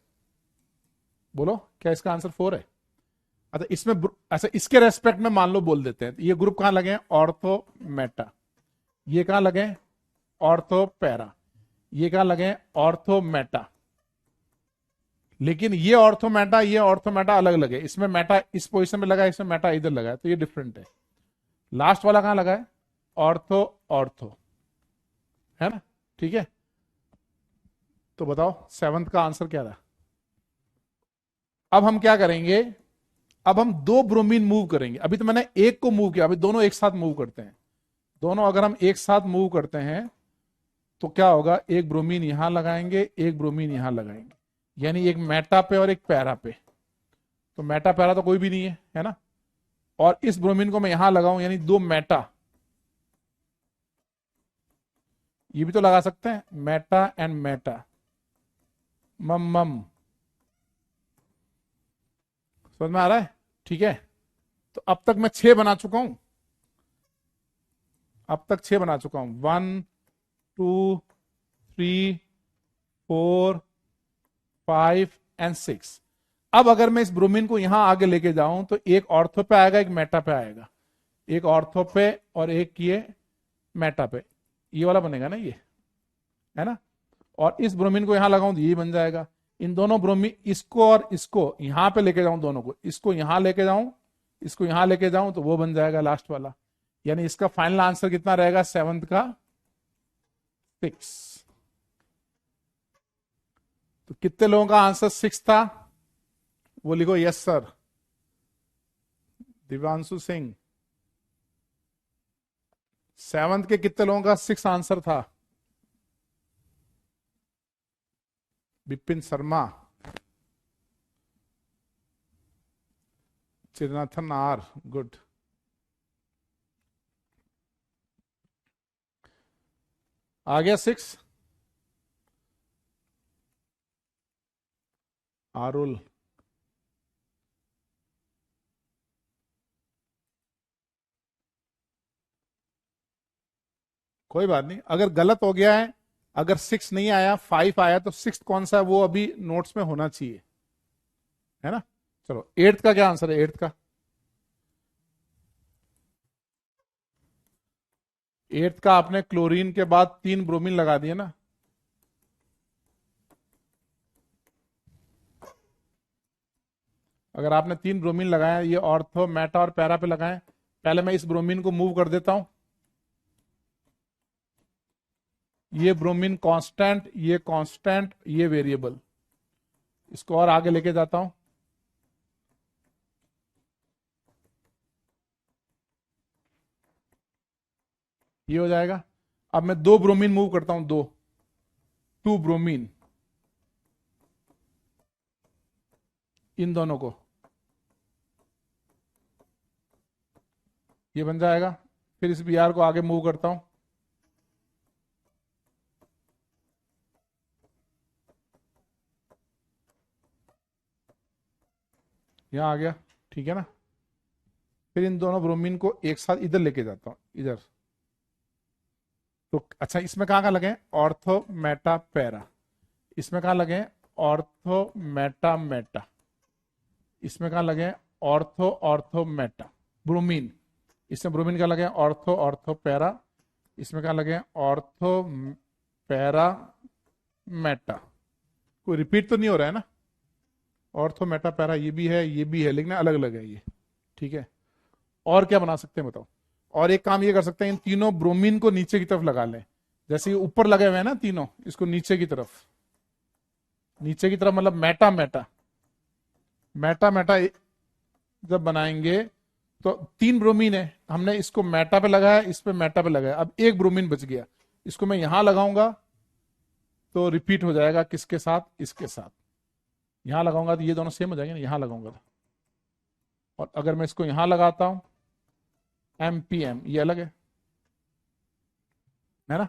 बोलो, क्या इसका आंसर 4 है? अच्छा इसमें अच्छा इसके रेस्पेक्ट में मान लो बोल देते हैं, ये ग्रुप कहां लगे हैं? Ortho Meta. ये कहां लगे हैं? Ortho para. ये कहां लगे हैं? Ortho Meta. लेकिन ये ऑर्थोमेटा, ये ऑर्थोमेटा अलग लगे, इसमें मेटा इस पोजीशन में लगा है, इसमें मेटा इधर लगा है, तो ये डिफरेंट है। लास्ट वाला कहां लगा है? ऑर्थो ऑर्थो, है ना, ठीक है। तो बताओ 7th का आंसर क्या रहा? अब हम क्या करेंगे, अब हम 2 ब्रोमीन मूव करेंगे। अभी तो मैंने एक को मूव किया, अभी दोनों एक साथ मूव करते हैं। दोनों अगर हम एक साथ मूव करते हैं तो क्या होगा, एक ब्रोमीन यहां लगाएंगे, एक ब्रोमीन यहां लगाएंगे, यानी एक मेटा पे और एक पैरा पे। तो मेटा पैरा तो कोई भी नहीं है ना। और इस ब्रोमीन को मैं यहां लगाऊं, यानी दो मेटा, ये भी तो लगा सकते हैं, मेटा एंड मेटा, मम मम। समझ में आ रहा है? ठीक है। तो अब तक मैं 6 बना चुका हूं, अब तक 6 बना चुका हूं। 1 2 3 4 5 एंड 6। अब अगर मैं इस ब्रोमीन को यहां आगे लेके जाऊं तो एक ऑर्थो पे आएगा, एक मेटा पे आएगा, एक ऑर्थो पे और एक ये मेटा पे, ये वाला बनेगा ना ये, है ना। और इस ब्रोमीन को यहां लगाऊं तो ये बन जाएगा। इन दोनों ब्रोमीन, इसको और इसको यहां पे लेके जाऊं, दोनों को, इसको यहां लेके जाऊं, इसको यहां लेके जाऊं, तो वो बन जाएगा लास्ट वाला। यानी इसका फाइनल आंसर कितना रहेगा? 7th का 6। तो कितने लोगों का आंसर 6 था? वो लिखो yes sir. Divyanshu Singh. 7th के कितने लोगों का 6 आंसर था? Vipin Sharma, Chirnathan R, good. आ गया 6? आरुल, कोई बात नहीं, अगर गलत हो गया है, अगर 6 नहीं आया, 5 आया, तो 6 कौन सा है वो अभी नोट्स में होना चाहिए, है ना। चलो 8th का क्या आंसर है? 8th का, 8th का आपने क्लोरीन के बाद 3 ब्रोमीन लगा दिए ना। अगर आपने 3 ब्रोमीन लगाए, ये ऑर्थो मेटा और पैरा पे लगाए, पहले मैं इस ब्रोमीन को मूव कर देता हूं, ये ब्रोमीन कांस्टेंट, ये कांस्टेंट, ये वेरिएबल, इसको और आगे लेके जाता हूं, ये हो जाएगा। अब मैं 2 ब्रोमीन मूव करता हूं, 2 ब्रोमीन, इन दोनों को, ये बन जाएगा। फिर इस Br को आगे मूव करता हूं, यहां आ गया, ठीक है ना। फिर इन दोनों ब्रोमीन को एक साथ इधर लेके जाता हूं, इधर। तो अच्छा, इसमें कहां कहां लगे? Ortho Meta para. इसमें कहां लगे? Ortho Meta Meta. इसमें कहां लगे? Ortho ortho Meta, bromine. इसमें ब्रोमीन का लगे ऑर्थो ऑर्थो पैरा। इसमें कहां लगे? Ortho para Meta. कोई रिपीट तो नहीं हो रहा है ना? ऑर्थो मेटा पैरा, ये भी है, ये भी है, लेकिन अलग अलग है ये, ठीक है। और क्या बना सकते हैं बताओ? और एक काम ये कर सकते हैं, इन तीनों ब्रोमीन को नीचे की तरफ लगा लें। जैसे ये ऊपर लगे हुए हैं ना तीनों, इसको नीचे की तरफ, नीचे की तरफ मतलब मेटा मेटा, मेटा मेटा जब बनाएंगे तो 3 ब्रोमीन है, हमने इसको मेटा पे लगाया, इस पे मेटा पे लगाया, अब एक ब्रोमीन बच गया, इसको मैं यहां लगाऊंगा तो रिपीट हो जाएगा, किसके साथ? इसके साथ। यहां लगाऊंगा तो ये दोनों सेम हो जाएंगे ना, यहां लगाऊंगा तो। और अगर मैं इसको यहां लगाता हूं, एमपीएम, ये अलग है ना।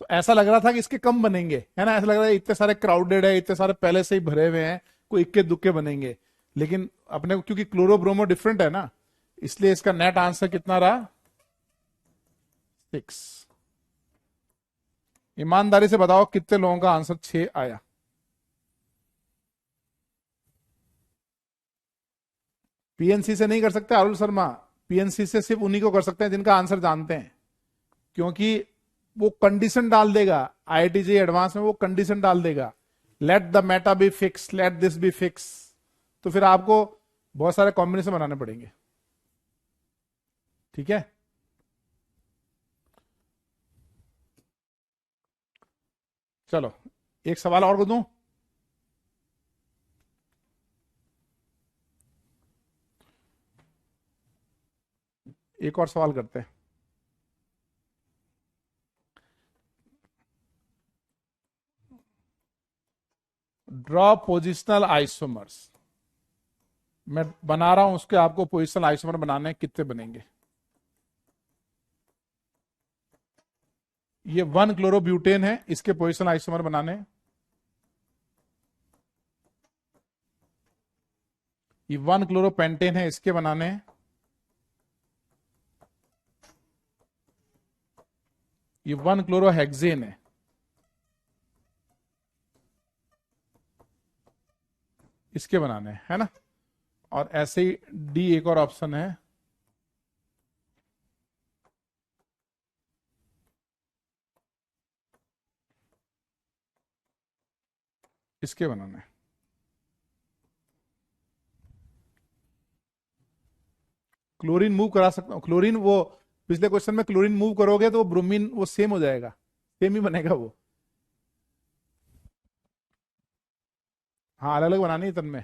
तो ऐसा लग रहा था कि इसके कम बनेंगे, है ना, ऐसा लग रहा है इतने सारे क्राउडेड है, इतने सारे पहले से ही भरे हुए हैं, कोई इक्के दुक्के बनेंगे। लेकिन अपने को क्योंकि क्लोरोब्रोमो डिफरेंट है ना, इसलिए इसका नेट आंसर कितना रहा? 6। ईमानदारी से बताओ कितने लोगों का आंसर 6 आया? पीएनसी से नहीं कर सकते अरुण शर्मा, पीएनसी से सिर्फ उन्हीं को कर सकते हैं जिनका आंसर जानते हैं, क्योंकि वो कंडीशन डाल देगा, आईआईटीजे एडवांस में वो कंडीशन डाल देगा, let the Meta B fix, let this B fix. तो फिर आपको बहुत सारे कॉम्बिनेशन बनाने पड़ेंगे, ठीक है। चलो एक सवाल और को दूं। एक और सवाल करते हैं। Draw positional isomers. मैं बना रहा हूं उसके, आपको पोजिशनल आइसोमर बनाने हैं, कितने बनेंगे। ये 1 क्लोरोब्यूटेन है, इसके पोजिशनल आइसोमर बनाने हैं। ये 1 क्लोरोपेंटेन है, इसके बनाने हैं। ये 1 क्लोरोहेक्सेन इसके बनाने हैं, है ना। और ऐसे ही डी एक और ऑप्शन है, इसके बनाने हैं। क्लोरीन मूव करा सकता हूं, क्लोरीन वो पिछले क्वेश्चन में क्लोरीन मूव करोगे तो ब्रोमीन वो सेम हो जाएगा, सेम ही बनेगा वो। हाँ, अलग अलग बनानी है तन में।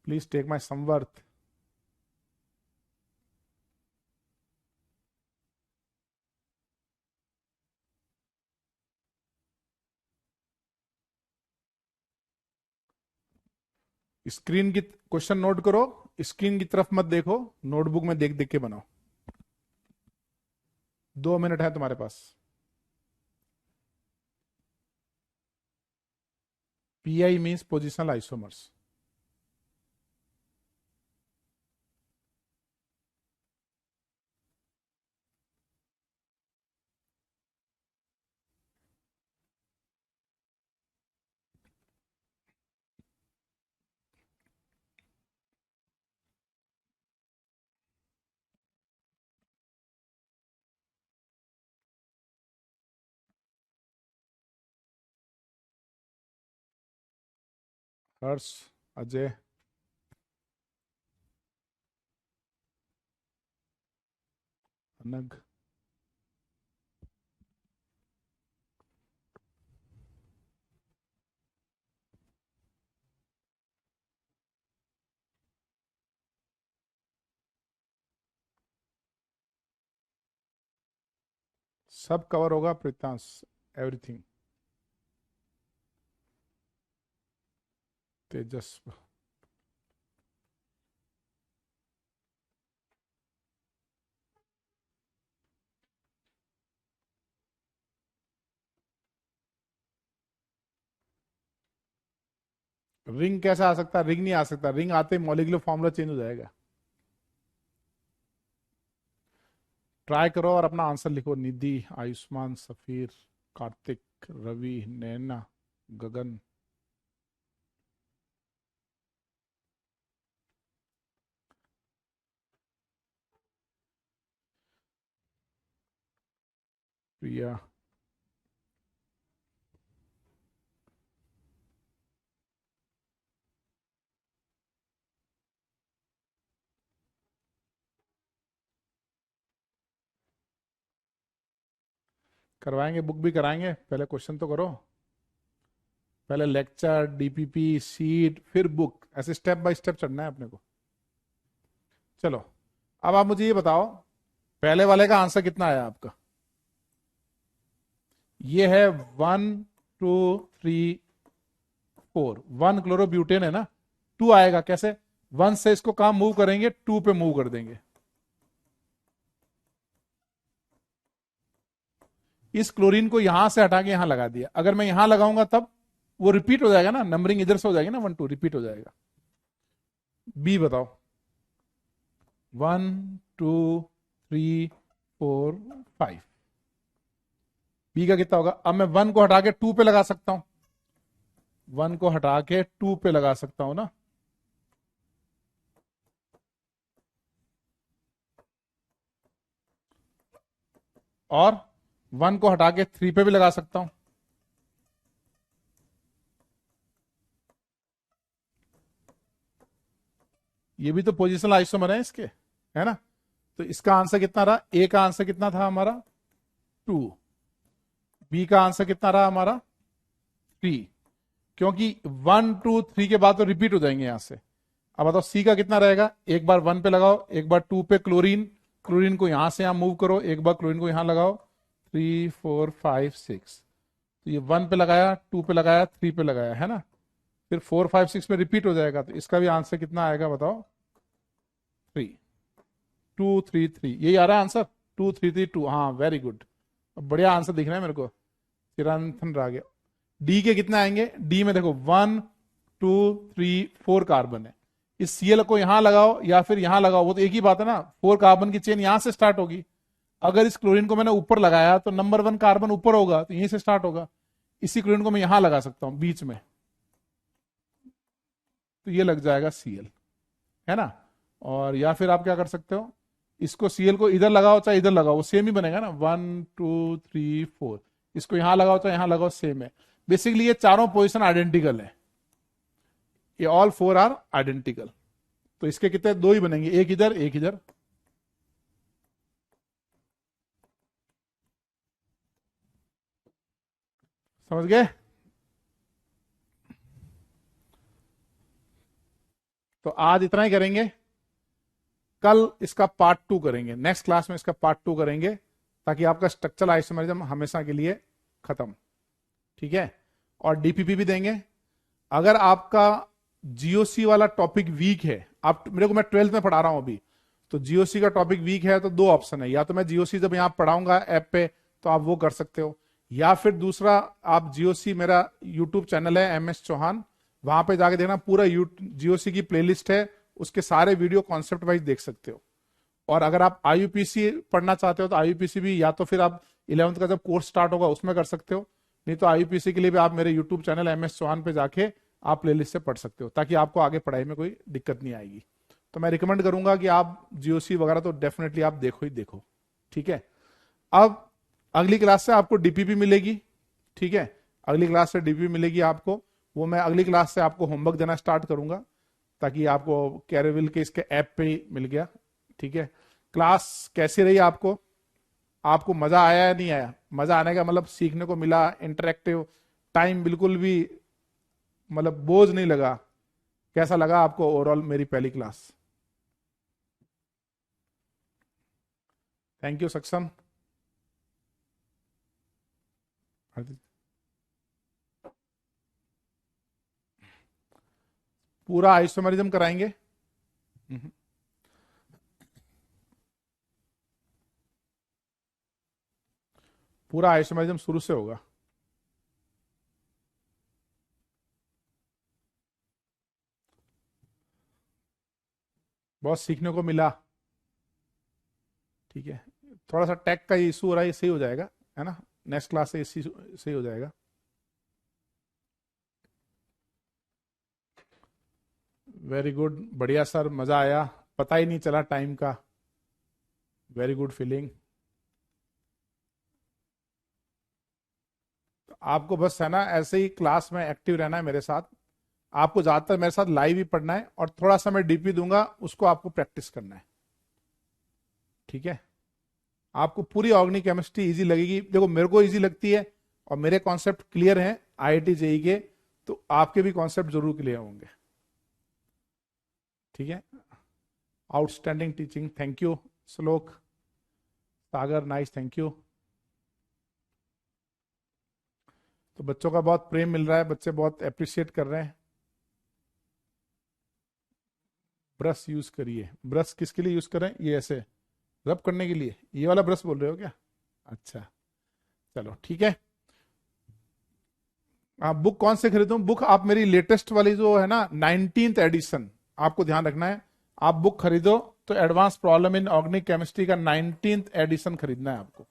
प्लीज टेक माई समवर्थ। स्क्रीन की क्वेश्चन नोट करो, स्क्रीन की तरफ मत देखो, नोटबुक में देख देख के बनाओ। 2 मिनट है तुम्हारे पास। Pi means positional isomers. Harsh, Ajay, अनग, सब कवर होगा प्रीतांश, एवरीथिंग। तेजस, रिंग कैसा आ सकता है, रिंग नहीं आ सकता, रिंग आते ही मॉलिक्यूलर फॉर्मूला चेंज हो जाएगा। ट्राई करो और अपना आंसर लिखो। निधि, आयुष्मान, सफीर, कार्तिक, रवि, नैना, गगन, प्रिया, करवाएंगे, बुक भी कराएंगे, पहले क्वेश्चन तो करो। पहले लेक्चर, डीपीपी, सीट, फिर बुक, ऐसे स्टेप बाय स्टेप चढ़ना है अपने को। चलो, अब आप मुझे ये बताओ, पहले वाले का आंसर कितना आया आपका। ये है 1 2 3 4, 1 क्लोरोब्यूटेन है ना, 2 आएगा कैसे, 1 से इसको काम मूव करेंगे, 2 पे मूव कर देंगे। इस क्लोरीन को यहां से हटा के यहां लगा दिया, अगर मैं यहां लगाऊंगा तब वो रिपीट हो जाएगा ना, नंबरिंग इधर से हो जाएगी ना, 1 2 रिपीट हो जाएगा। बी बताओ, 1 2 3 4 5, बी का कितना होगा। अब मैं 1 को हटा के 2 पे लगा सकता हूं, 1 को हटा के 2 पे लगा सकता हूं ना। और 1 को हटा के 3 पे भी लगा सकता हूं। ये भी तो पोजिशनल आइसोमर है इसके, है ना। तो इसका आंसर कितना रहा, ए का आंसर कितना था हमारा 2, बी का आंसर कितना रहा हमारा 3, क्योंकि 1 2 3 के बाद तो रिपीट हो जाएंगे यहां से। अब बताओ सी का कितना रहेगा, एक बार 1 पे लगाओ, एक बार 2 पे, क्लोरीन, क्लोरीन को यहां से यहां मूव करो, एक बार क्लोरीन को यहां लगाओ, 3 4 5 6, तो ये 1 पे लगाया, 2 पे लगाया, 3 पे लगाया, है ना। फिर 4 5 6 में रिपीट हो जाएगा, तो इसका भी आंसर कितना आएगा बताओ? 3 2 3 3, यही आ रहा है आंसर, 2 3 3 2। हाँ वेरी गुड, बढ़िया आंसर दिख रहा है मेरे को। चिरंथन रागे। डी के कितने आएंगे? डी में देखो 1 2 3 4 कार्बन है। इस सीएल को यहां लगाओ या फिर यहां लगाओ, वो तो एक ही बात है ना, 4 कार्बन की चेन यहां से स्टार्ट होगी। अगर इस क्लोरीन को मैंने ऊपर लगाया तो नंबर 1 कार्बन ऊपर होगा, तो यहीं से स्टार्ट होगा। इसी क्लोरीन को मैं यहां लगा सकता हूं बीच में, तो ये लग जाएगा सीएल, है ना। और या फिर आप क्या कर सकते हो, इसको सीएल को इधर लगाओ चाहे इधर लगाओ, वो सेम ही बनेगा ना, 1 2 3 4। इसको यहां लगाओ चाहे यहां लगाओ, सेम है। बेसिकली ये चारों पोजिशन आइडेंटिकल है, ये ऑल 4 आर आइडेंटिकल। तो इसके कितने? 2 ही बनेंगे, एक इधर एक इधर। समझ गए? तो आज इतना ही करेंगे, कल इसका पार्ट 2 करेंगे, नेक्स्ट क्लास में इसका पार्ट 2 करेंगे, ताकि आपका स्ट्रक्चरल आइसोमेरिज्म हमेशा के लिए खत्म। ठीक है, और डीपीपी भी देंगे। अगर आपका जीओसी वाला टॉपिक वीक है, आप मेरे को, मैं 12th में पढ़ा रहा हूं अभी, तो जीओसी का टॉपिक वीक है तो 2 ऑप्शन है, या तो मैं जीओसी जब यहां पढ़ाऊंगा ऐप पे तो आप वो कर सकते हो, या फिर दूसरा आप जीओसी, मेरा यूट्यूब चैनल है MS चौहान, वहां पे जाके देखना, पूरा जीओसी की प्लेलिस्ट है, उसके सारे वीडियो कॉन्सेप्ट वाइज देख सकते हो। और अगर आप IUPAC पढ़ना चाहते हो तो IUPAC भी, या तो फिर आप 11th का जब कोर्स स्टार्ट होगा उसमें कर सकते हो, नहीं तो IUPAC के लिए भी आप मेरे यूट्यूब चैनल MS चौहान पे जाके आप प्लेलिस्ट से पढ़ सकते हो, ताकि आपको आगे पढ़ाई में कोई दिक्कत नहीं आएगी। तो मैं रिकमेंड करूंगा कि आप जीओसी वगैरह तो डेफिनेटली आप देखो ही देखो। ठीक है, अब अगली क्लास से आपको डीपीपी मिलेगी। ठीक है, अगली क्लास से डीपीपी मिलेगी आपको, वो मैं अगली क्लास से आपको होमवर्क देना स्टार्ट करूंगा, ताकि आपको कैरेविल के इसके ऐप पे ही मिल गया। ठीक है, क्लास कैसी रही आपको? आपको मजा आया या नहीं आया? मजा आने का मतलब सीखने को मिला, इंटरेक्टिव, टाइम बिल्कुल भी मतलब बोझ नहीं लगा? कैसा लगा आपको ओवरऑल मेरी पहली क्लास? थैंक यू सक्षम। पूरा आइसोमेरिज्म कराएंगे। पूरा आइसोमेरिज्म शुरू से होगा। बहुत सीखने को मिला। ठीक है, थोड़ा सा टेक का इशू हो रहा है, ये सही हो जाएगा, है ना, नेक्स्ट क्लास से इसी सही हो जाएगा। वेरी गुड, बढ़िया सर, मजा आया, पता ही नहीं चला टाइम का। Very good feeling. तो आपको बस है ना ऐसे ही क्लास में एक्टिव रहना है मेरे साथ। आपको ज्यादातर मेरे साथ लाइव ही पढ़ना है, और थोड़ा सा मैं डीपी दूंगा, उसको आपको प्रैक्टिस करना है। ठीक है, आपको पूरी ऑर्गेनिक केमिस्ट्री इजी लगेगी। देखो मेरे को इजी लगती है, और मेरे कॉन्सेप्ट क्लियर हैं IIT JEE के, तो आपके भी कॉन्सेप्ट जरूर क्लियर होंगे। ठीक है, आउटस्टैंडिंग टीचिंग, थैंक यू श्लोक, सागर, नाइस, थैंक यू। तो बच्चों का बहुत प्रेम मिल रहा है, बच्चे बहुत अप्रिशिएट कर रहे हैं। ब्रश यूज करिए। ब्रश किसके लिए यूज करें? ये ऐसे रब करने के लिए, ये वाला ब्रश बोल रहे हो क्या? अच्छा, चलो ठीक है। आप बुक कौन से खरीदूं? बुक आप मेरी लेटेस्ट वाली जो है ना 19th एडिशन, आपको ध्यान रखना है, आप बुक खरीदो तो advance problem in organic chemistry का 19th एडिशन खरीदना है आपको।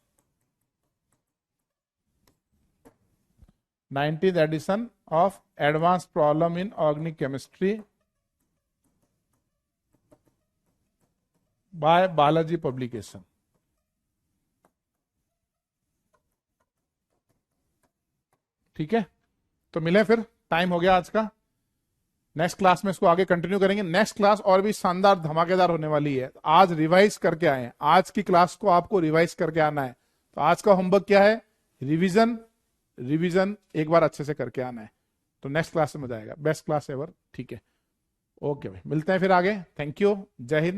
19th edition of advance problem in organic chemistry by Balaji publication. ठीक है, तो मिले फिर, टाइम हो गया आज का। नेक्स्ट क्लास में इसको आगे कंटिन्यू करेंगे। नेक्स्ट क्लास और भी शानदार धमाकेदार होने वाली है। आज रिवाइज करके आए, आज की क्लास को आपको रिवाइज करके आना है। तो आज का होमवर्क क्या है? रिवीजन। रिवीजन एक बार अच्छे से करके आना है, तो नेक्स्ट क्लास में मजा आएगा। Best class ever. ठीक है, ओके भाई, मिलते हैं फिर आगे। थैंक यू, जय हिंद।